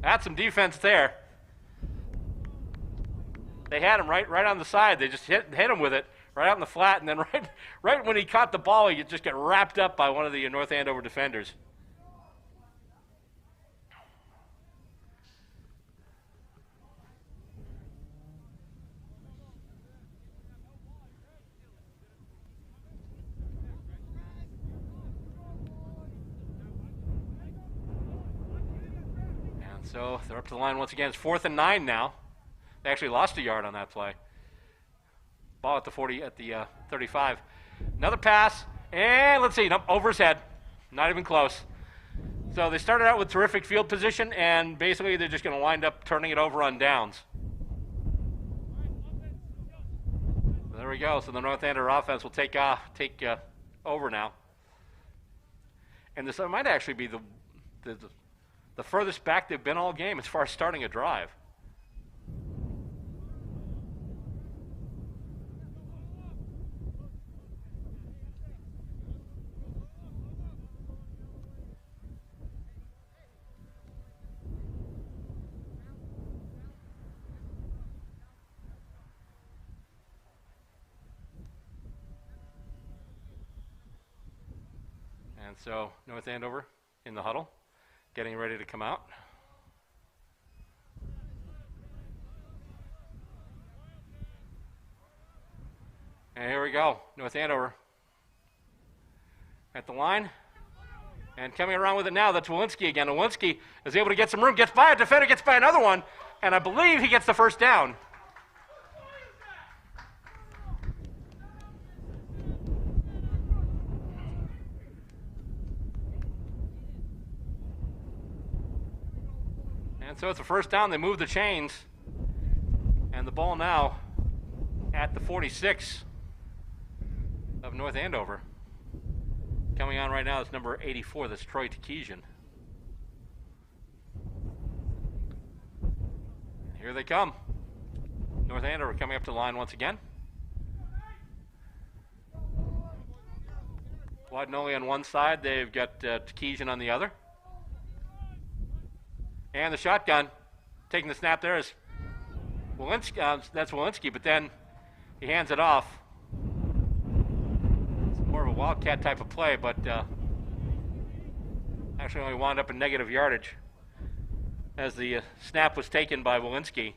Speaker 1: That's some defense there. They had him right on the side. They just hit him with it right out in the flat, and then right when he caught the ball, he just got wrapped up by one of the North Andover defenders. So they're up to the line once again. It's 4th and 9 now. They actually lost a yard on that play. Ball at the 35. Another pass, and let's see, nope, over his head. Not even close. So they started out with terrific field position, and basically they're just going to wind up turning it over on downs. There we go. So the North Andover offense will take over now. And this might actually be the furthest back they've been all game as far as starting a drive. And so North Andover in the huddle, getting ready to come out. And here we go, North Andover at the line. And coming around with it now, that's Walensky again. Walensky is able to get some room, gets by a defender, gets by another one, and I believe he gets the first down. And so it's a first down. They move the chains, and the ball ball now at the 46 of North Andover. Coming on right now is number 84, that's Troy Takesian. Here they come. North Andover coming up to the line once again. Guadagnoli on one side, they've got Takesian on the other. And the shotgun, taking the snap there is Walensky, that's Walensky, but then he hands it off. It's more of a wildcat type of play, but actually only wound up in negative yardage as the snap was taken by Walensky.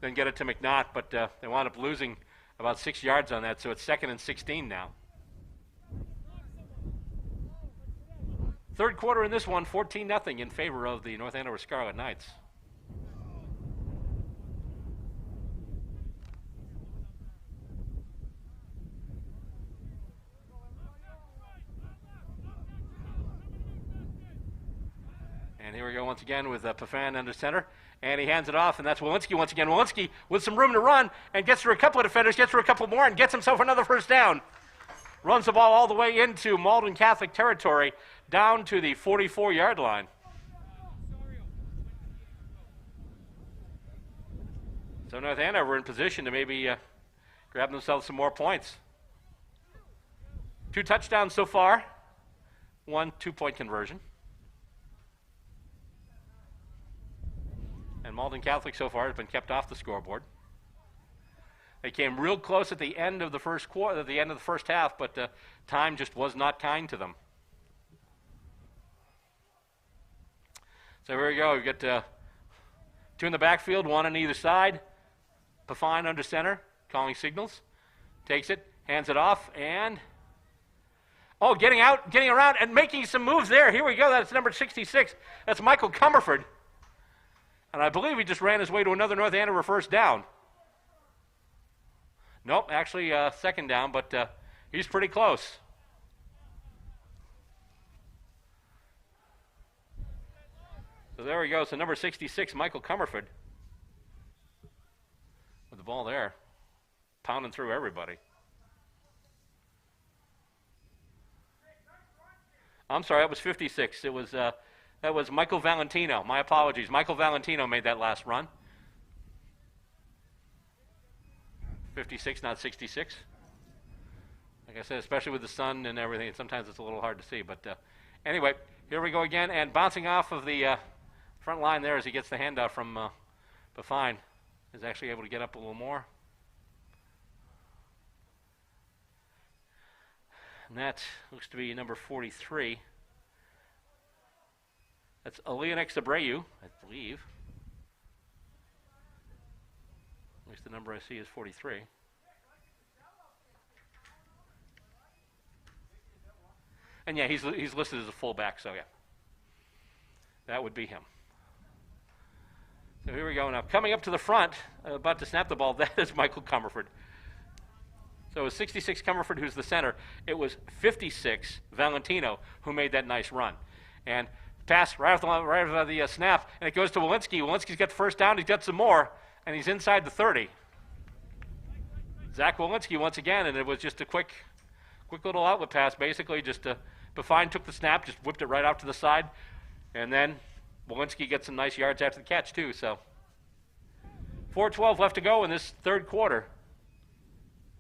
Speaker 1: Then get it to McNaught, but they wound up losing about 6 yards on that, so it's 2nd and 16 now. Third quarter in this one, 14-0 in favor of the North Andover Scarlet Knights. And here we go once again with Pafan under center. And he hands it off, and that's Walensky once again. Walensky with some room to run and gets through a couple of defenders, gets through a couple more, and gets himself another first down. Runs the ball all the way into Malden Catholic territory, down to the 44-yard line. So North Andover in position to maybe grab themselves some more points. 2 touchdowns so far, 1 2-point conversion. And Malden Catholic so far has been kept off the scoreboard. They came real close at the end of the first quarter, at the end of the first half, but time just was not kind to them. So here we go. We've got 2 in the backfield, 1 on either side. Pafine under center, calling signals. Takes it, hands it off, and getting out, getting around, and making some moves there. Here we go. That's number 66. That's Michael Comerford. And I believe he just ran his way to another North Andover first down. Nope, actually second down, but he's pretty close. So there we go. So number 66, Michael Comerford, with the ball there, pounding through everybody. I'm sorry, that was 56. It was that was Michael Valentino. My apologies. Michael Valentino made that last run. 56, not 66. Like I said, especially with the sun and everything, sometimes it's a little hard to see. But anyway, here we go again, and bouncing off of the front line there as he gets the handoff from Bafine, is actually able to get up a little more. And that looks to be number 43. That's Leonix Abreu, I believe. At least the number I see is 43. And yeah, he's listed as a fullback, so yeah. That would be him. So here we go now. Coming up to the front, about to snap the ball, that is Michael Comerford. So it was 66 Comerford who's the center. It was 56 Valentino who made that nice run. And pass right off the snap, and it goes to Walensky. Walensky's got the first down. He's got some more, and he's inside the 30. Zach Walensky once again, and it was just a quick little outlet pass. Basically, just Bafine took the snap, just whipped it right out to the side, and then Walensky gets some nice yards after the catch too. So 4:12 left to go in this third quarter.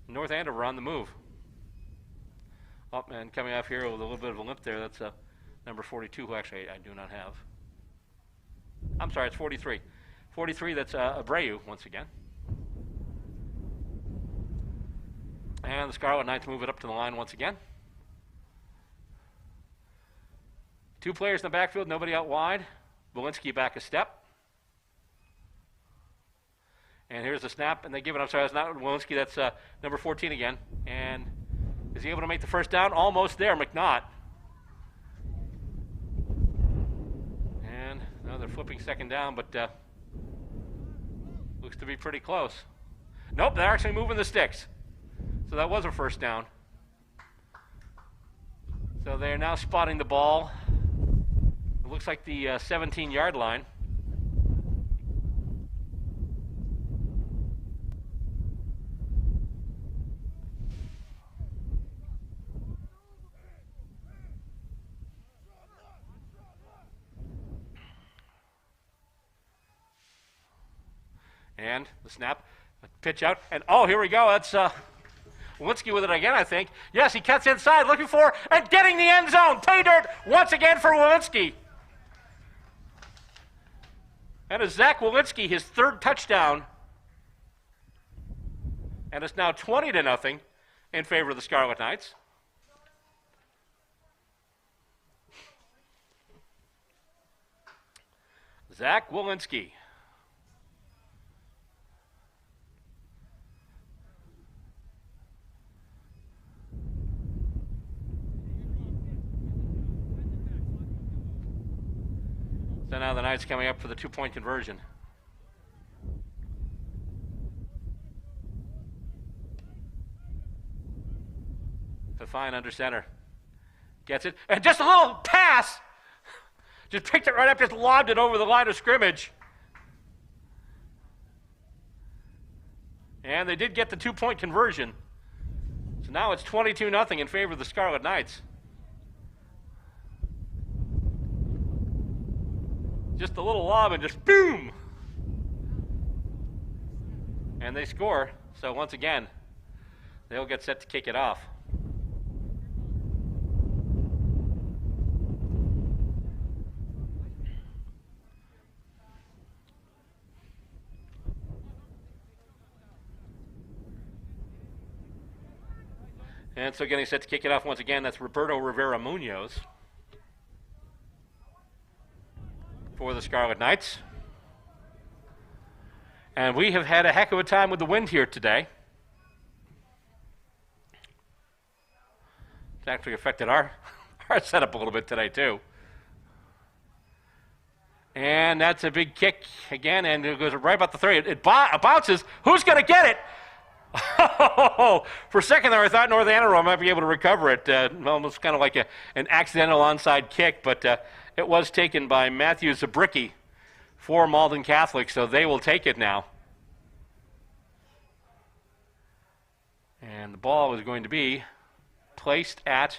Speaker 1: North Andover on the move. Oh, and coming off here with a little bit of a limp there. That's number 42, who actually I do not have. I'm sorry, it's 43. 43, that's Abreu once again. And the Scarlet Knights move it up to the line once again. 2 players in the backfield, nobody out wide. Walensky back a step. And here's the snap, and they give it. I'm sorry, that's not Walensky, that's number 14 again. And is he able to make the first down? Almost there, McNaught. And now they're flipping second down, but looks to be pretty close. Nope, they're actually moving the sticks. So that was a first down. So they're now spotting the ball. It looks like the 17-yard line. And the snap, pitch out, and oh, here we go. That's Walensky with it again, I think. Yes, he cuts inside, looking for, and getting the end zone. Pay dirt once again for Walensky. And it's Zach Walensky, his third touchdown. And it's now 20-0 in favor of the Scarlet Knights. Zach Walensky. So now the Knights coming up for the two-point conversion. Fine under center. Gets it. And just a little pass. Just picked it right up, just lobbed it over the line of scrimmage. And they did get the two-point conversion. So now it's 22-0 in favor of the Scarlet Knights. Just a little lob and just boom! And they score. So once again, they'll get set to kick it off. And so getting set to kick it off once again, that's Roberto Rivera Munoz for the Scarlet Knights. And we have had a heck of a time with the wind here today. It's actually affected our setup a little bit today too. And that's a big kick again, and it goes right about the 30. It bounces. Who's going to get it? For a second there, I thought North Andover might be able to recover it. Almost kind of like an accidental onside kick, but it was taken by Matthew Zabricki for Malden Catholic, so they will take it now. And the ball is going to be placed at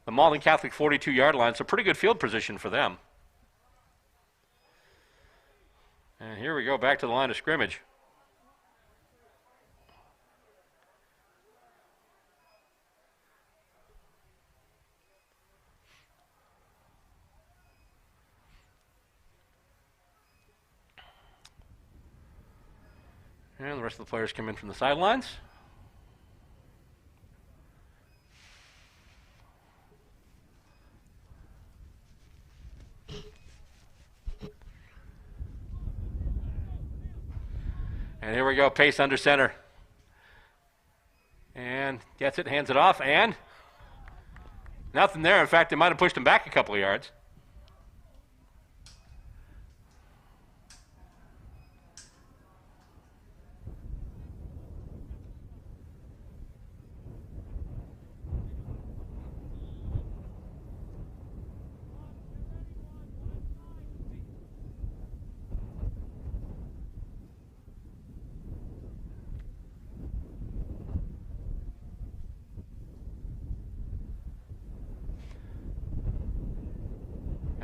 Speaker 1: the Malden Catholic 42-yard line, so pretty good field position for them. And here we go, back to the line of scrimmage. And the rest of the players come in from the sidelines. And here we go, Pace under center. And gets it, hands it off, and nothing there. In fact, they might have pushed him back a couple of yards.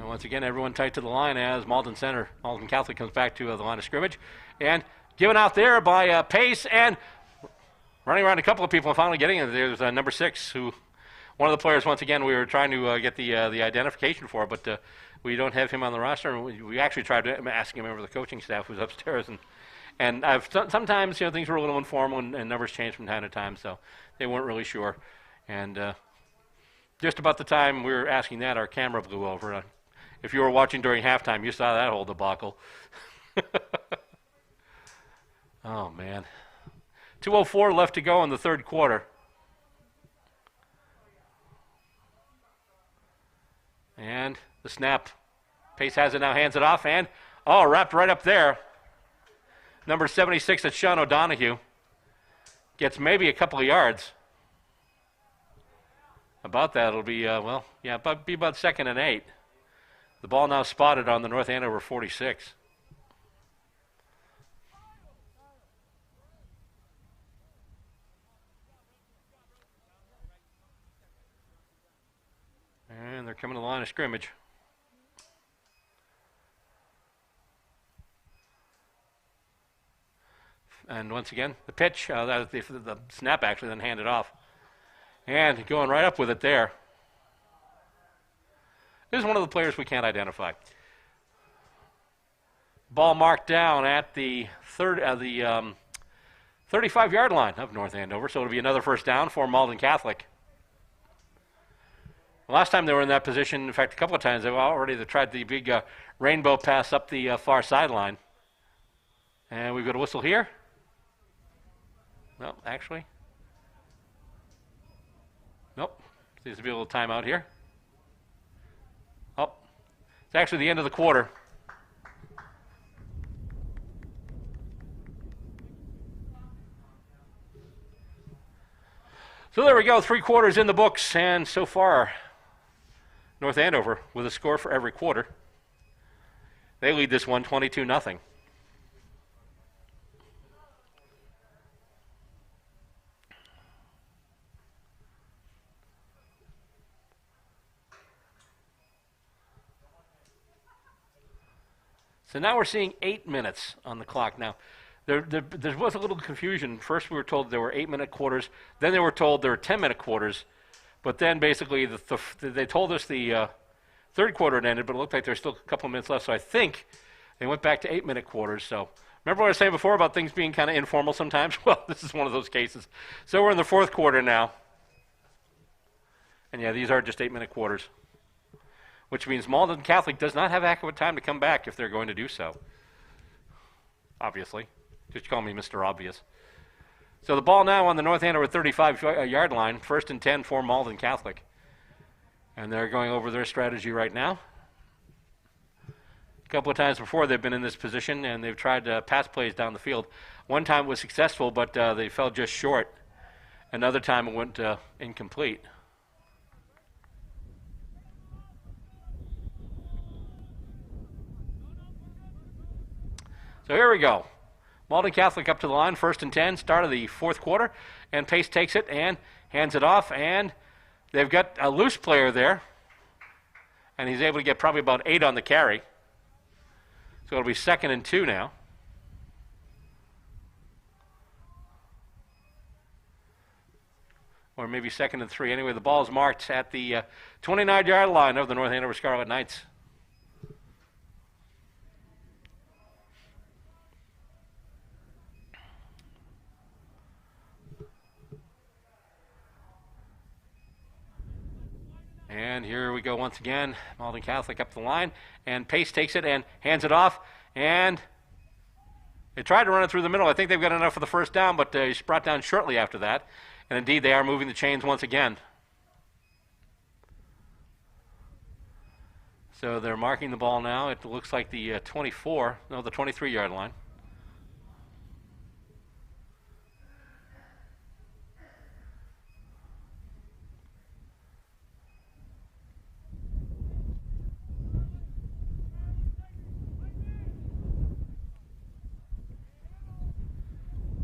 Speaker 1: Once again, everyone tight to the line as Malden Catholic comes back to the line of scrimmage. And given out there by Pace and running around a couple of people and finally getting it. There's number 6, who one of the players, once again, we were trying to get the identification for, but we don't have him on the roster. We actually tried to ask him over the coaching staff who's upstairs. And sometimes, things were a little informal and numbers change from time to time, so they weren't really sure. And just about the time we were asking that, our camera blew over. If you were watching during halftime, you saw that whole debacle. Oh, man. 2:04 left to go in the third quarter. And the snap. Pace has it now, hands it off, and, wrapped right up there. Number 76, that's Sean O'Donoghue. Gets maybe a couple of yards. About that, it'll be, about 2nd and 8. The ball now spotted on the North Andover 46. And they're coming to the line of scrimmage. And once again, the pitch, that was the snap actually, then handed off. And going right up with it there. This is one of the players we can't identify. Ball marked down at the 35-yard line of North Andover, so it'll be another first down for Malden Catholic. Last time they were in that position, in fact, a couple of times, they've tried the big rainbow pass up the far sideline. And we've got a whistle here. No, actually. Nope. Seems to be a little timeout here. Oh, it's actually the end of the quarter. So there we go, 3 quarters in the books, and so far, North Andover with a score for every quarter. They lead this one 22-0. So now we're seeing 8 minutes on the clock. Now, there was a little confusion. First we were told there were 8-minute quarters. Then they were told there were 10-minute quarters. But then basically they told us the third quarter had ended, but it looked like there's still a couple of minutes left. So I think they went back to 8-minute quarters. So remember what I was saying before about things being kind of informal sometimes? Well, this is one of those cases. So we're in the fourth quarter now. And yeah, these are just 8-minute quarters, which means Malden Catholic does not have adequate time to come back if they're going to do so. Obviously. Just call me Mr. Obvious. So the ball now on the North Andover 35-yard line, 1st and 10 for Malden Catholic. And they're going over their strategy right now. A couple of times before they've been in this position, and they've tried pass plays down the field. One time it was successful, but they fell just short. Another time it went incomplete. So here we go. Malden Catholic up to the line, 1st and 10, start of the fourth quarter, and Pace takes it and hands it off, and they've got a loose player there, and he's able to get probably about 8 on the carry. So it'll be 2nd and 2 now. Or maybe 2nd and 3. Anyway, the ball is marked at the 29-yard line of the North Andover Scarlet Knights. And here we go once again. Malden Catholic up the line. And Pace takes it and hands it off. And they tried to run it through the middle. I think they've got enough for the first down, but he's brought down shortly after that. And indeed, they are moving the chains once again. So they're marking the ball now. It looks like the 23-yard line.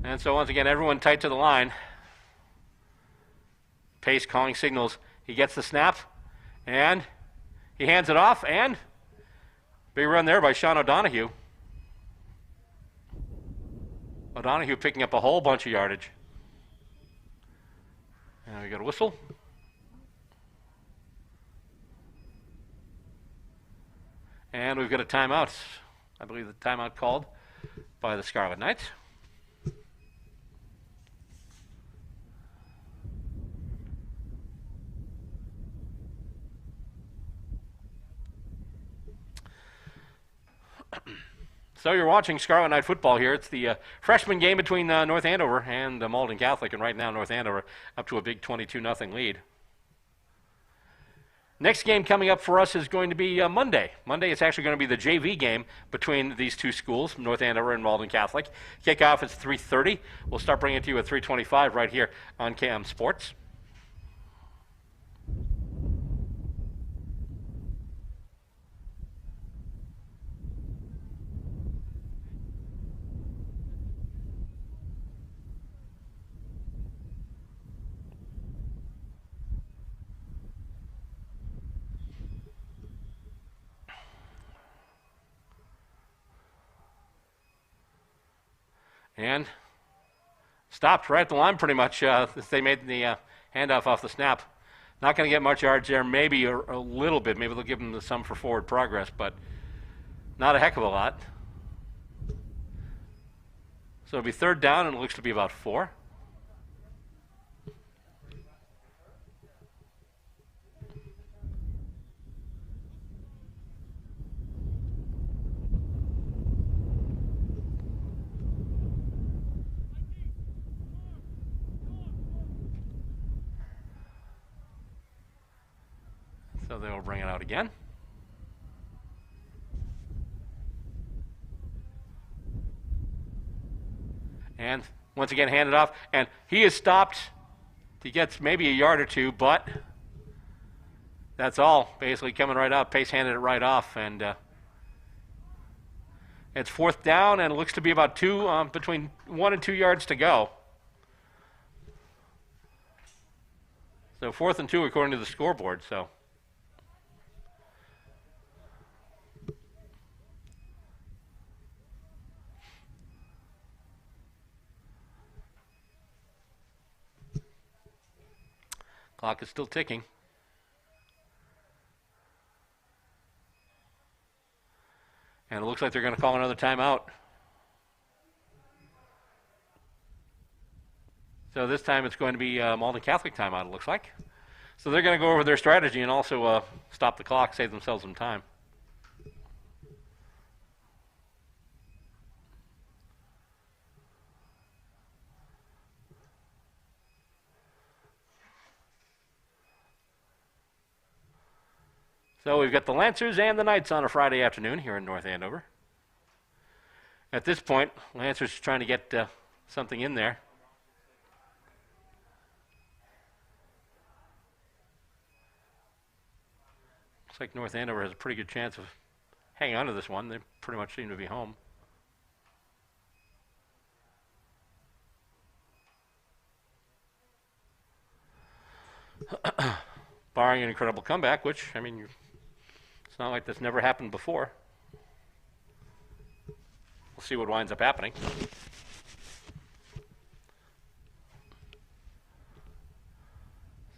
Speaker 1: And so once again, everyone tight to the line. Pace calling signals. He gets the snap, and he hands it off, and big run there by Sean O'Donohue. O'Donohue picking up a whole bunch of yardage. And we got a whistle. And we've got a timeout. I believe the timeout called by the Scarlet Knights. So you're watching Scarlet Knight football here. It's the freshman game between North Andover and Malden Catholic, and right now North Andover up to a big 22-0 lead. Next game coming up for us is going to be Monday. Monday it's actually going to be the JV game between these two schools, North Andover and Malden Catholic. Kickoff is 3:30. We'll start bringing it to you at 3:25 right here on KM Sports. And stopped right at the line pretty much. They made the handoff off the snap. Not going to get much yards there, maybe a little bit. Maybe they'll give them some for forward progress, but not a heck of a lot. So it'll be third down, and it looks to be about 4. So they will bring it out again. And once again, handed off. And he is stopped. He gets maybe a yard or two, but that's all. Basically coming right up. Pace handed it right off. And it's fourth down, and it looks to be about between 1 and 2 yards to go. So 4th and 2 according to the scoreboard. So. Clock is still ticking. And it looks like they're going to call another timeout. So this time it's going to be Malden Catholic timeout, it looks like. So they're going to go over their strategy and also stop the clock, save themselves some time. So we've got the Lancers and the Knights on a Friday afternoon here in North Andover. At this point, Lancers is trying to get something in there. Looks like North Andover has a pretty good chance of hanging on to this one. They pretty much seem to be home. Barring an incredible comeback, which, I mean, it's not like that's never happened before. We'll see what winds up happening.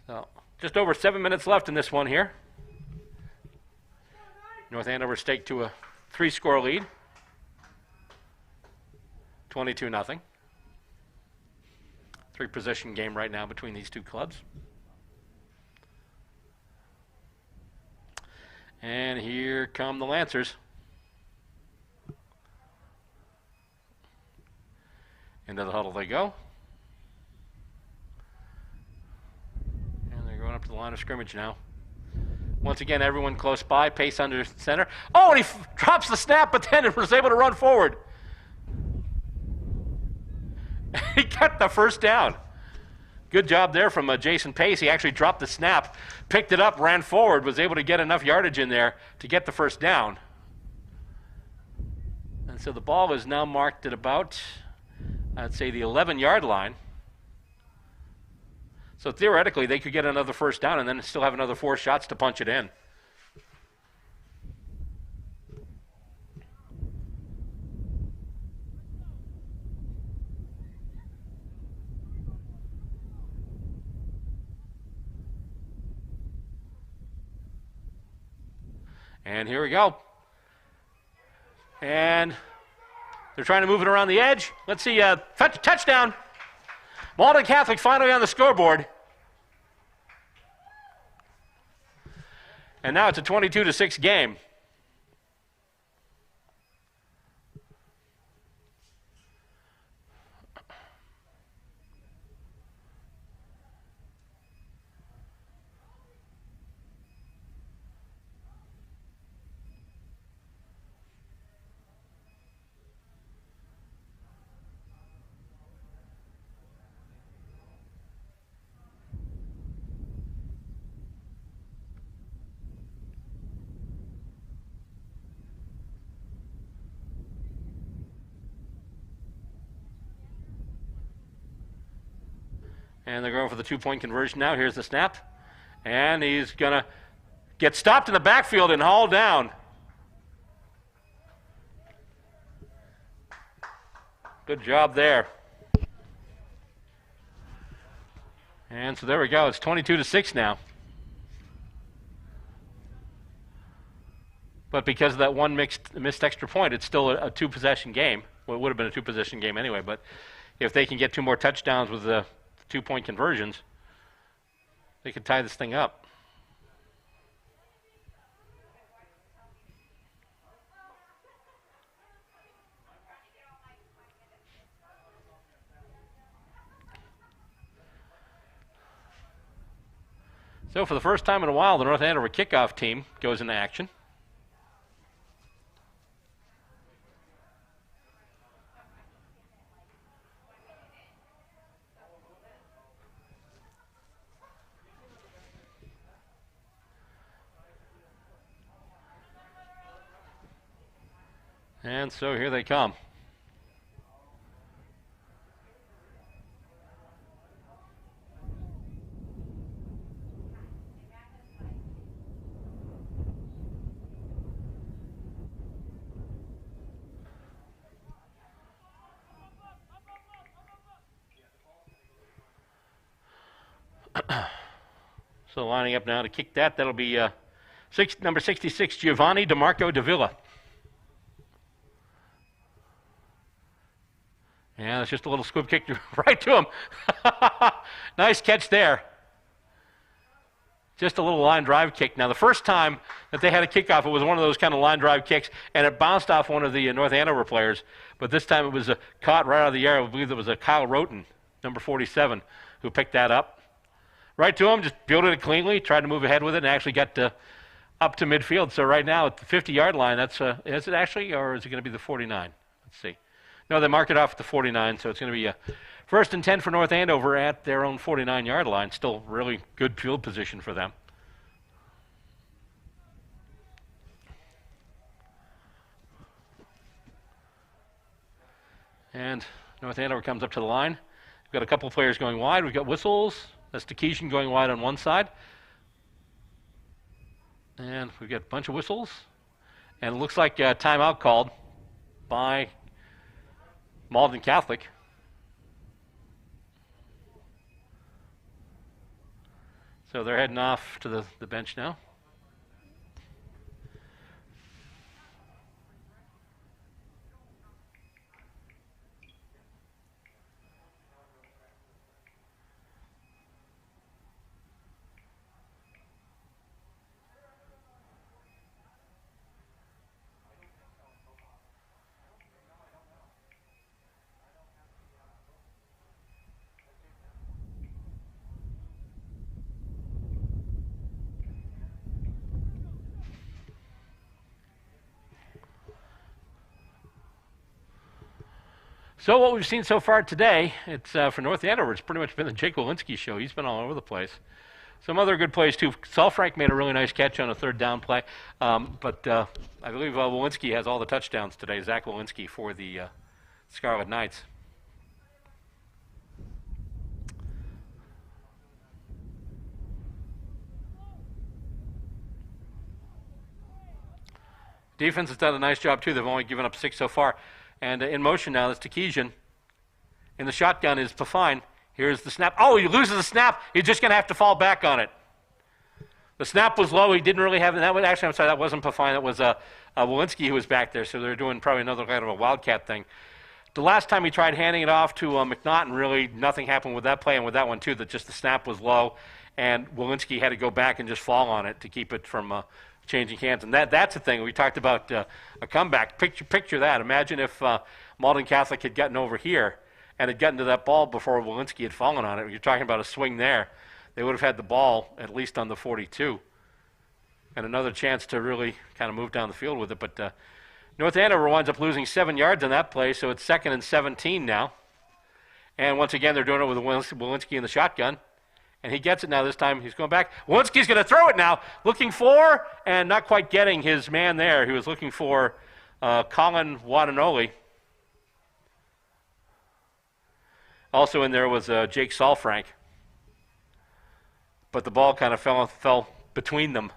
Speaker 1: So, just over 7 minutes left in this one here. North Andover staked to a 3-score lead. 22-0. 3-possession game right now between these two clubs. And here come the Lancers. Into the huddle they go. And they're going up to the line of scrimmage now. Once again, everyone close by. Pace under center. Oh, and he drops the snap, but then was able to run forward. He got the first down. Good job there from Jason Pace. He actually dropped the snap, picked it up, ran forward, was able to get enough yardage in there to get the first down. And so the ball is now marked at about, I'd say, the 11-yard line. So theoretically, they could get another first down and then still have another 4 shots to punch it in. And here we go. And they're trying to move it around the edge. Let's see, touchdown. Malden Catholic finally on the scoreboard. And now it's a 22-6 game. And they're going for the 2-point conversion now. Here's the snap. And he's going to get stopped in the backfield and hauled down. Good job there. And so there we go. It's 22-6 now. But because of that one missed extra point, it's still a two-possession game. Well, it would have been a two-possession game anyway, but if they can get 2 more touchdowns with the 2-point conversions, they could tie this thing up. So for the first time in a while, the North Andover kickoff team goes into action. And so here they come. So lining up now to kick that, that'll be number 66, Giovanni DeMarco Davila. Yeah, that's just a little squib kick right to him. Nice catch there. Just a little line drive kick. Now, the first time that they had a kickoff, it was one of those kind of line drive kicks, and it bounced off one of the North Andover players. But this time it was caught right out of the air. I believe it was Kyle Roten, number 47, who picked that up. Right to him, just fielded it cleanly, tried to move ahead with it, and actually got up to midfield. So right now at the 50-yard line, that's is it actually, or is it going to be the 49? Let's see. No, they mark it off at the 49, so it's going to be a 1st and 10 for North Andover at their own 49-yard line. Still really good field position for them. And North Andover comes up to the line. We've got a couple players going wide. We've got whistles. That's Takeshian going wide on one side. And we've got a bunch of whistles. And it looks like a timeout called by Malden Catholic. So they're heading off to the bench now. So what we've seen so far today, it's for North Andover, it's pretty much been the Jake Walensky show. He's been all over the place. Some other good plays, too. Salfrank made a really nice catch on a 3rd down play. But I believe Walensky has all the touchdowns today, Zach Walensky for the Scarlet Knights. Defense has done a nice job, too. They've only given up 6 so far. And in motion now, that's Takeshian. In the shotgun is Pafine. Here's the snap. Oh, he loses the snap. He's just going to have to fall back on it. The snap was low. He didn't really have it. Actually, I'm sorry, that wasn't Pafine. That was Walensky who was back there. So they're doing probably another kind of a wildcat thing. The last time he tried handing it off to McNaughton, really nothing happened with that play, and with that one too, that just the snap was low, and Walensky had to go back and just fall on it to keep it from changing hands. And that's the thing. We talked about a comeback. Picture that. Imagine if Malden Catholic had gotten over here and had gotten to that ball before Walensky had fallen on it. You're talking about a swing there. They would have had the ball at least on the 42 and another chance to really kind of move down the field with it. But North Andover winds up losing 7 yards on that play, so it's 2nd and 17 now. And once again, they're doing it with Walensky in the shotgun. And he gets it now this time. He's going back. Walensky's going to throw it now, looking for, and not quite getting his man there. He was looking for Colin Wadanoli. Also in there was Jake Salfrank. But the ball kind of fell between them.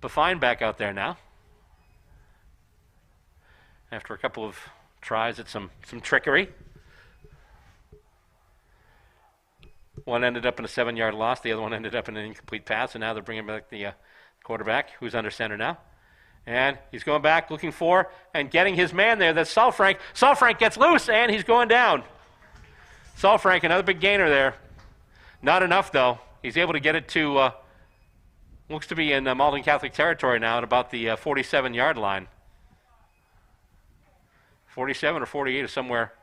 Speaker 1: Befine back out there now. After a couple of tries at some trickery. One ended up in a 7-yard loss. The other one ended up in an incomplete pass. And now they're bringing back the quarterback, who's under center now. And he's going back, looking for, and getting his man there. That's Salfrank. Salfrank gets loose, and he's going down. Salfrank, another big gainer there. Not enough, though. He's able to get it to, looks to be in Malden Catholic territory now at about the 47-yard line. 47 or 48 or somewhere.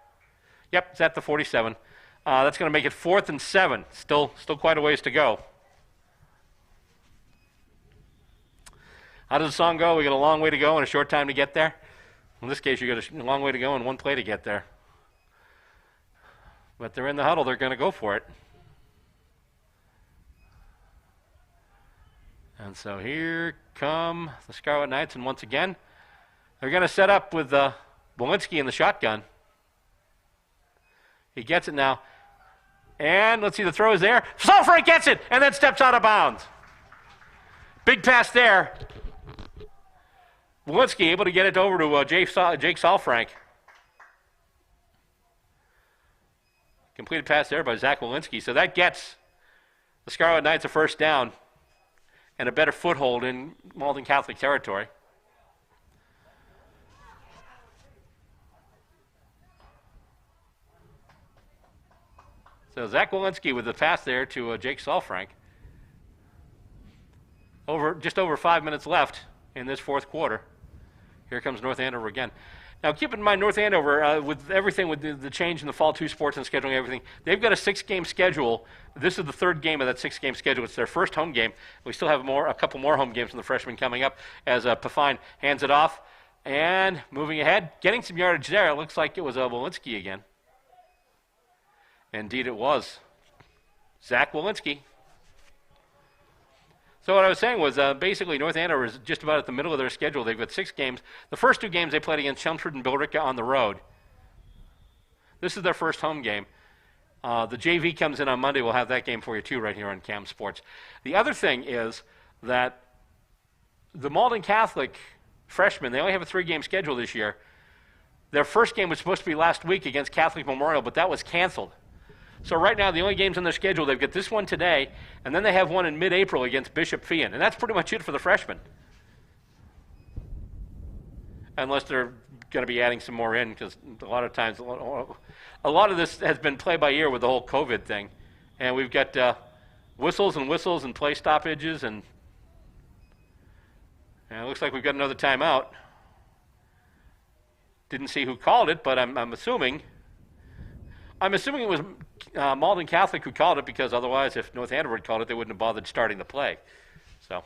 Speaker 1: Yep, it's at the 47. That's going to make it 4th and 7. Still quite a ways to go. How does the song go? We got a long way to go and a short time to get there. In this case, you got a long way to go and one play to get there. But they're in the huddle. They're going to go for it. And so here come the Scarlet Knights, and once again, they're going to set up with Walensky in the shotgun. He gets it now. And let's see, the throw is there. Salfrank gets it and then steps out of bounds. Big pass there. Walensky able to get it over to Jake Salfrank. Completed pass there by Zach Walensky. So that gets the Scarlet Knights a first down and a better foothold in Malden Catholic territory. So Zach Walensky with the pass there to Jake Salfrank. Just over 5 minutes left in this fourth quarter. Here comes North Andover again. Now keep in mind, North Andover, with everything, with the change in the Fall 2 sports and scheduling everything, they've got a 6-game schedule. This is the third game of that 6-game schedule. It's their first home game. We still have a couple more home games from the freshmen coming up as Pafine hands it off. And moving ahead, getting some yardage there. It looks like it was Walensky again. Indeed it was. Zach Walensky. So what I was saying was basically North Andover is just about at the middle of their schedule. They've got 6 games. The first 2 games they played against Chelmsford and Billerica on the road. This is their first home game. The JV comes in on Monday. We'll have that game for you too right here on Cam Sports. The other thing is that the Malden Catholic freshmen, they only have a 3-game schedule this year. Their first game was supposed to be last week against Catholic Memorial, but that was canceled. So right now, the only games on their schedule, they've got this one today, and then they have one in mid-April against Bishop Fian. And that's pretty much it for the freshmen. Unless they're going to be adding some more in, because a lot of times, a lot of this has been play by ear with the whole COVID thing. And we've got whistles and play stoppages, and it looks like we've got another timeout. Didn't see who called it, but I'm assuming it was Malden Catholic who called it, because otherwise, if North Andover had called it, they wouldn't have bothered starting the play. So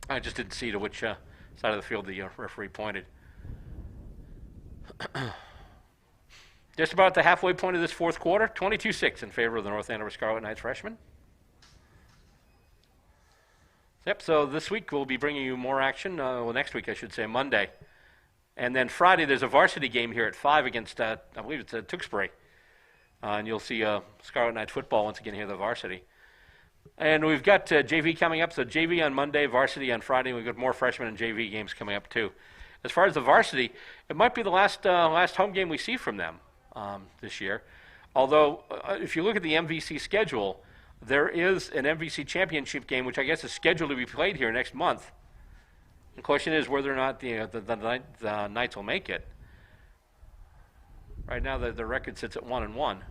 Speaker 1: I just didn't see to which side of the field the referee pointed. Just about the halfway point of this fourth quarter, 22-6 in favor of the North Andover Scarlet Knights freshmen. Yep, so this week we'll be bringing you more action. Next week, I should say, Monday. And then Friday, there's a varsity game here at 5 against, I believe it's Tewksbury. And you'll see Scarlet Knights football once again here, the varsity. And we've got JV coming up, so JV on Monday, varsity on Friday. We've got more freshmen and JV games coming up too. As far as the varsity, it might be the last home game we see from them this year. Although, if you look at the MVC schedule, there is an MVC championship game, which I guess is scheduled to be played here next month. The question is whether or not the Knights will make it. Right now, the record sits at 1-1.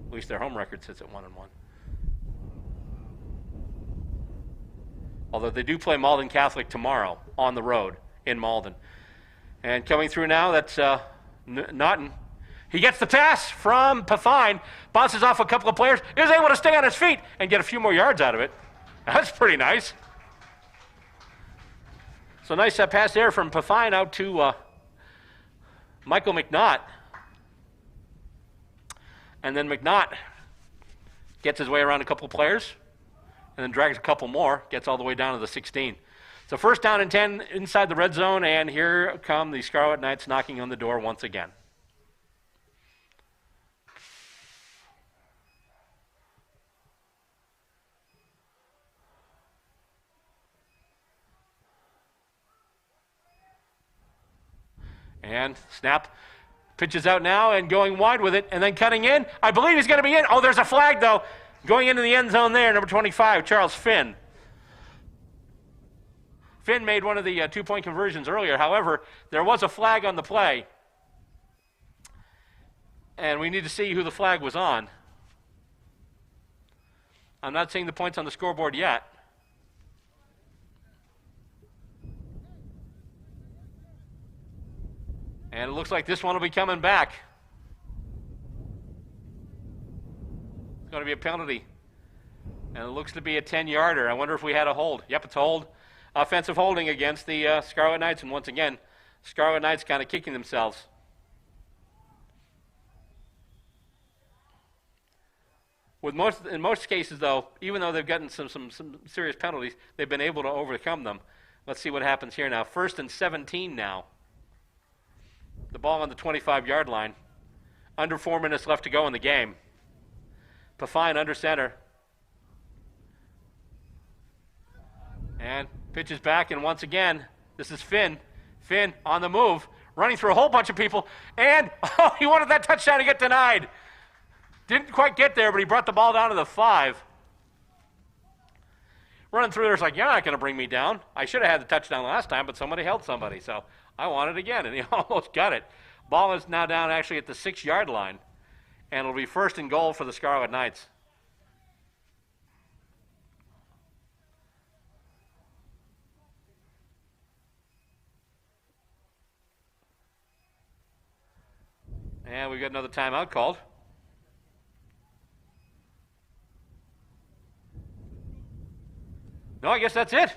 Speaker 1: At least their home record sits at 1-1. Although they do play Malden Catholic tomorrow on the road in Malden. And coming through now, that's Naughton. He gets the pass from Pafine, bounces off a couple of players, is able to stay on his feet and get a few more yards out of it. That's pretty nice. So nice pass there from Pafine out to Michael McNaught. And then McNaught gets his way around a couple of players and then drags a couple more, gets all the way down to the 16. So first down and 10 inside the red zone, and here come the Scarlet Knights knocking on the door once again. And snap. Pitches out now and going wide with it and then cutting in. I believe he's going to be in. Oh, there's a flag, though. Going into the end zone there, number 25, Charles Finn. Finn made one of the two-point conversions earlier. However, there was a flag on the play. And we need to see who the flag was on. I'm not seeing the points on the scoreboard yet. And it looks like this one will be coming back. It's going to be a penalty. And it looks to be a 10-yarder. I wonder if we had a hold. Yep, it's a hold. Offensive holding against the Scarlet Knights. And once again, Scarlet Knights kind of kicking themselves. In most cases, though, even though they've gotten some serious penalties, they've been able to overcome them. Let's see what happens here now. 1st and 17 now. The ball on the 25-yard line. Under 4 minutes left to go in the game. Pafine under center. And pitches back, and once again, this is Finn. Finn on the move, running through a whole bunch of people. And, oh, he wanted that touchdown to get denied. Didn't quite get there, but he brought the ball down to the 5. Running through there's like, you're not going to bring me down. I should have had the touchdown last time, but somebody held somebody, so I want it again, and he almost got it. Ball is now down actually at the 6-yard line, and it'll be 1st and goal for the Scarlet Knights. And we've got another timeout called. No, I guess that's it.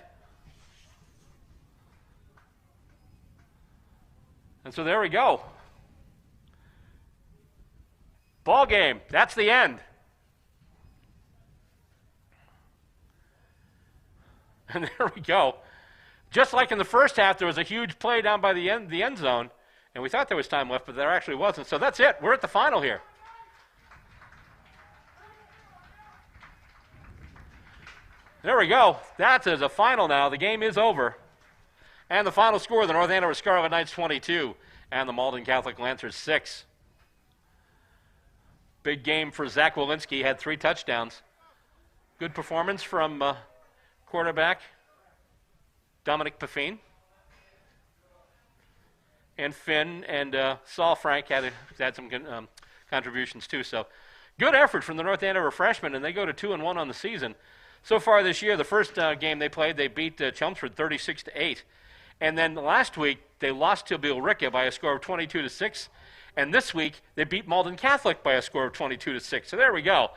Speaker 1: And so there we go. Ball game. That's the end. And there we go. Just like in the first half, there was a huge play down by the end zone, and we thought there was time left, but there actually wasn't. So that's it. We're at the final here. There we go. That is a final now. The game is over. And the final score, the North Andover Scarlet Knights 22 and the Malden Catholic Lancers 6. Big game for Zach Walensky. Had 3 touchdowns. Good performance from quarterback Dominic Pafine. And Finn and Saul Frank had some contributions too. So good effort from the North Andover freshmen, and they go to 2-1 on the season. So far this year, the first game they played, they beat Chelmsford 36-8. And then last week, they lost to Billerica by a score of 22-6. And this week, they beat Malden Catholic by a score of 22-6. So there we go.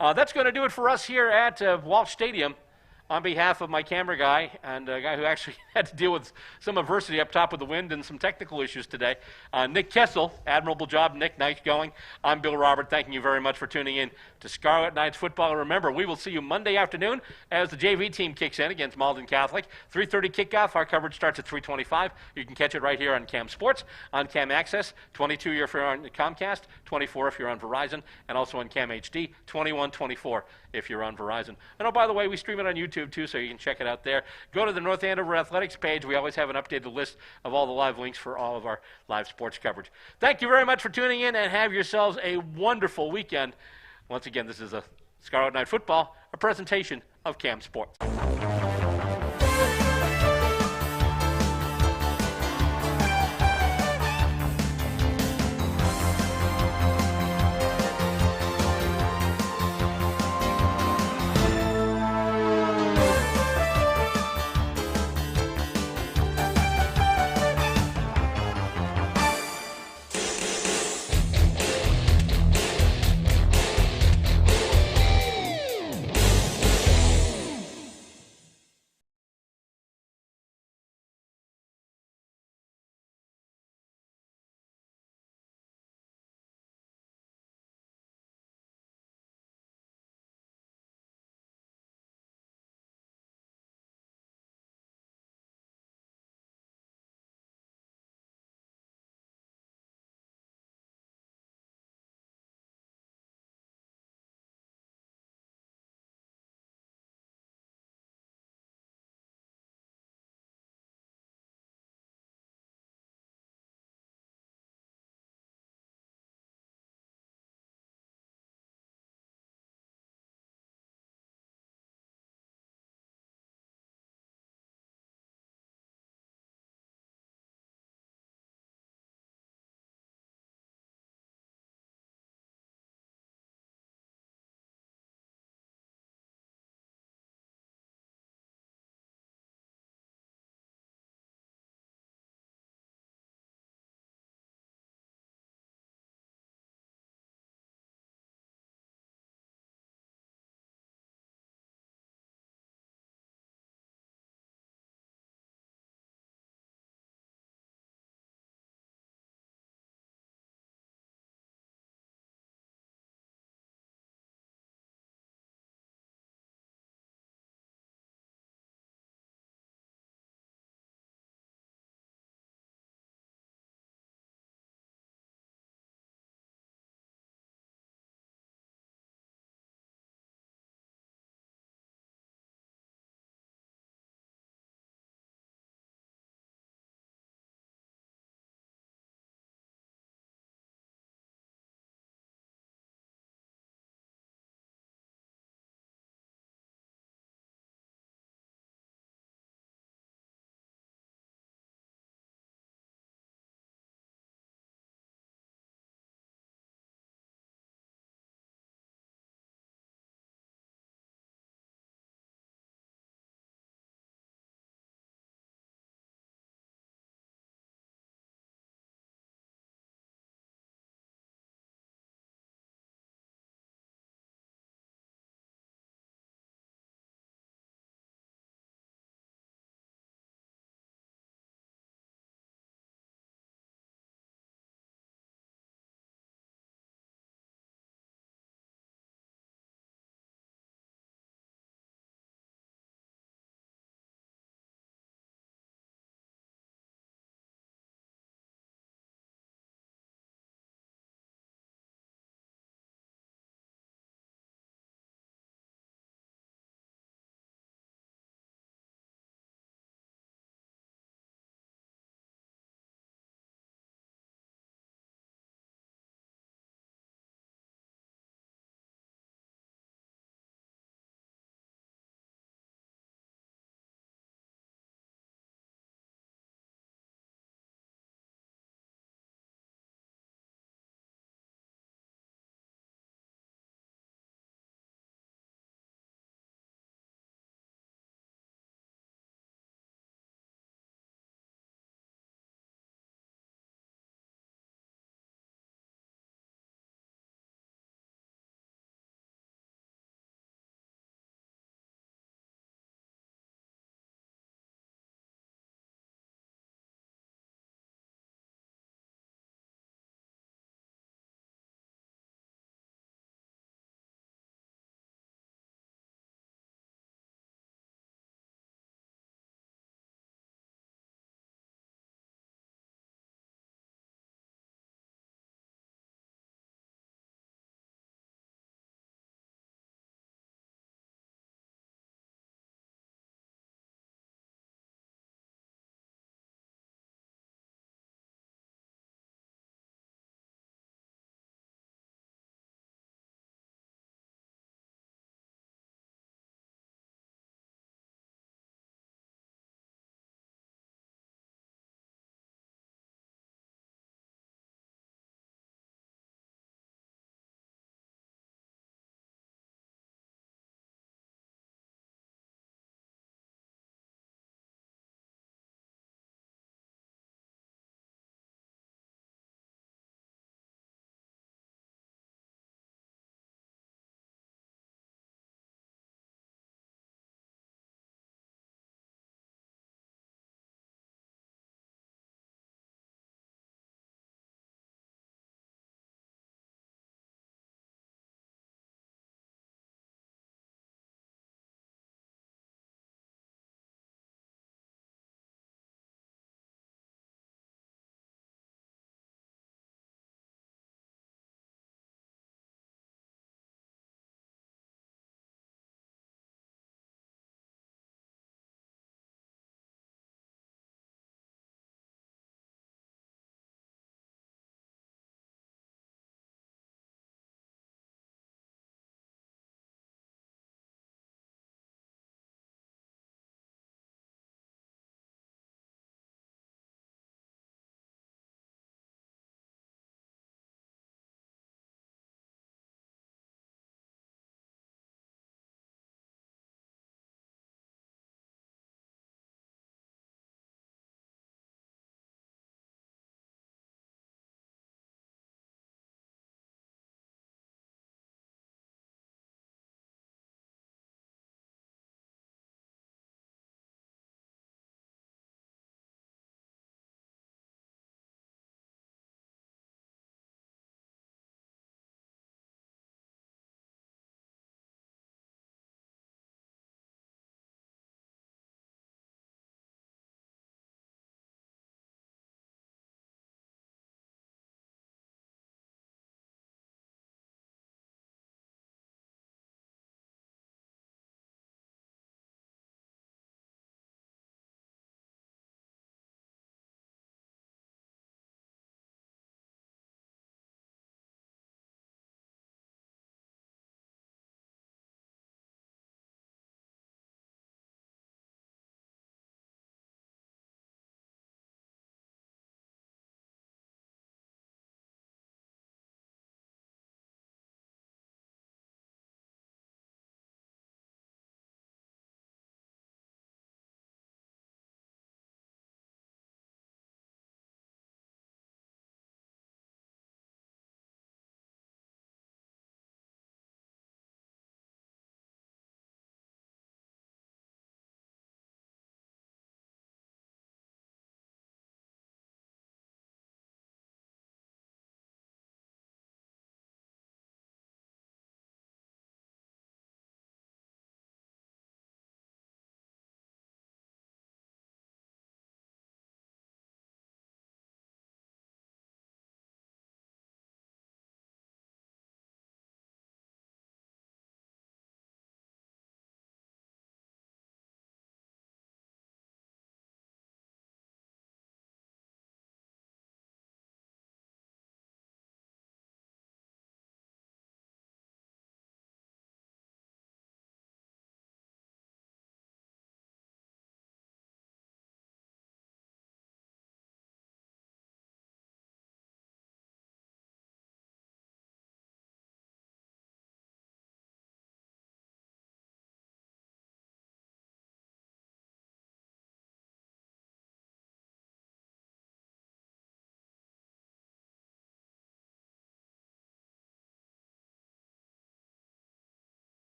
Speaker 1: That's going to do it for us here at Walsh Stadium. On behalf of my camera guy and a guy who actually had to deal with some adversity up top with the wind and some technical issues today, Nick Kessel. Admirable job, Nick. Nice going. I'm Bill Robert. Thanking you very much for tuning in to Scarlet Knights football. And remember, we will see you Monday afternoon as the JV team kicks in against Malden Catholic. 3:30 kickoff. Our coverage starts at 3:25. You can catch it right here on Cam Sports, on Cam Access, 22 if you're on Comcast, 24 if you're on Verizon, and also on Cam HD, 21/24 if you're on Verizon. And oh, by the way, we stream it on YouTube too, so you can check it out there. Go to the North Andover Athletics page. We always have an updated list of all the live links for all of our live sports coverage. Thank you very much for tuning in, and have yourselves a wonderful weekend. Once again, this is a Scarlet Knight Football, a presentation of Cam Sports.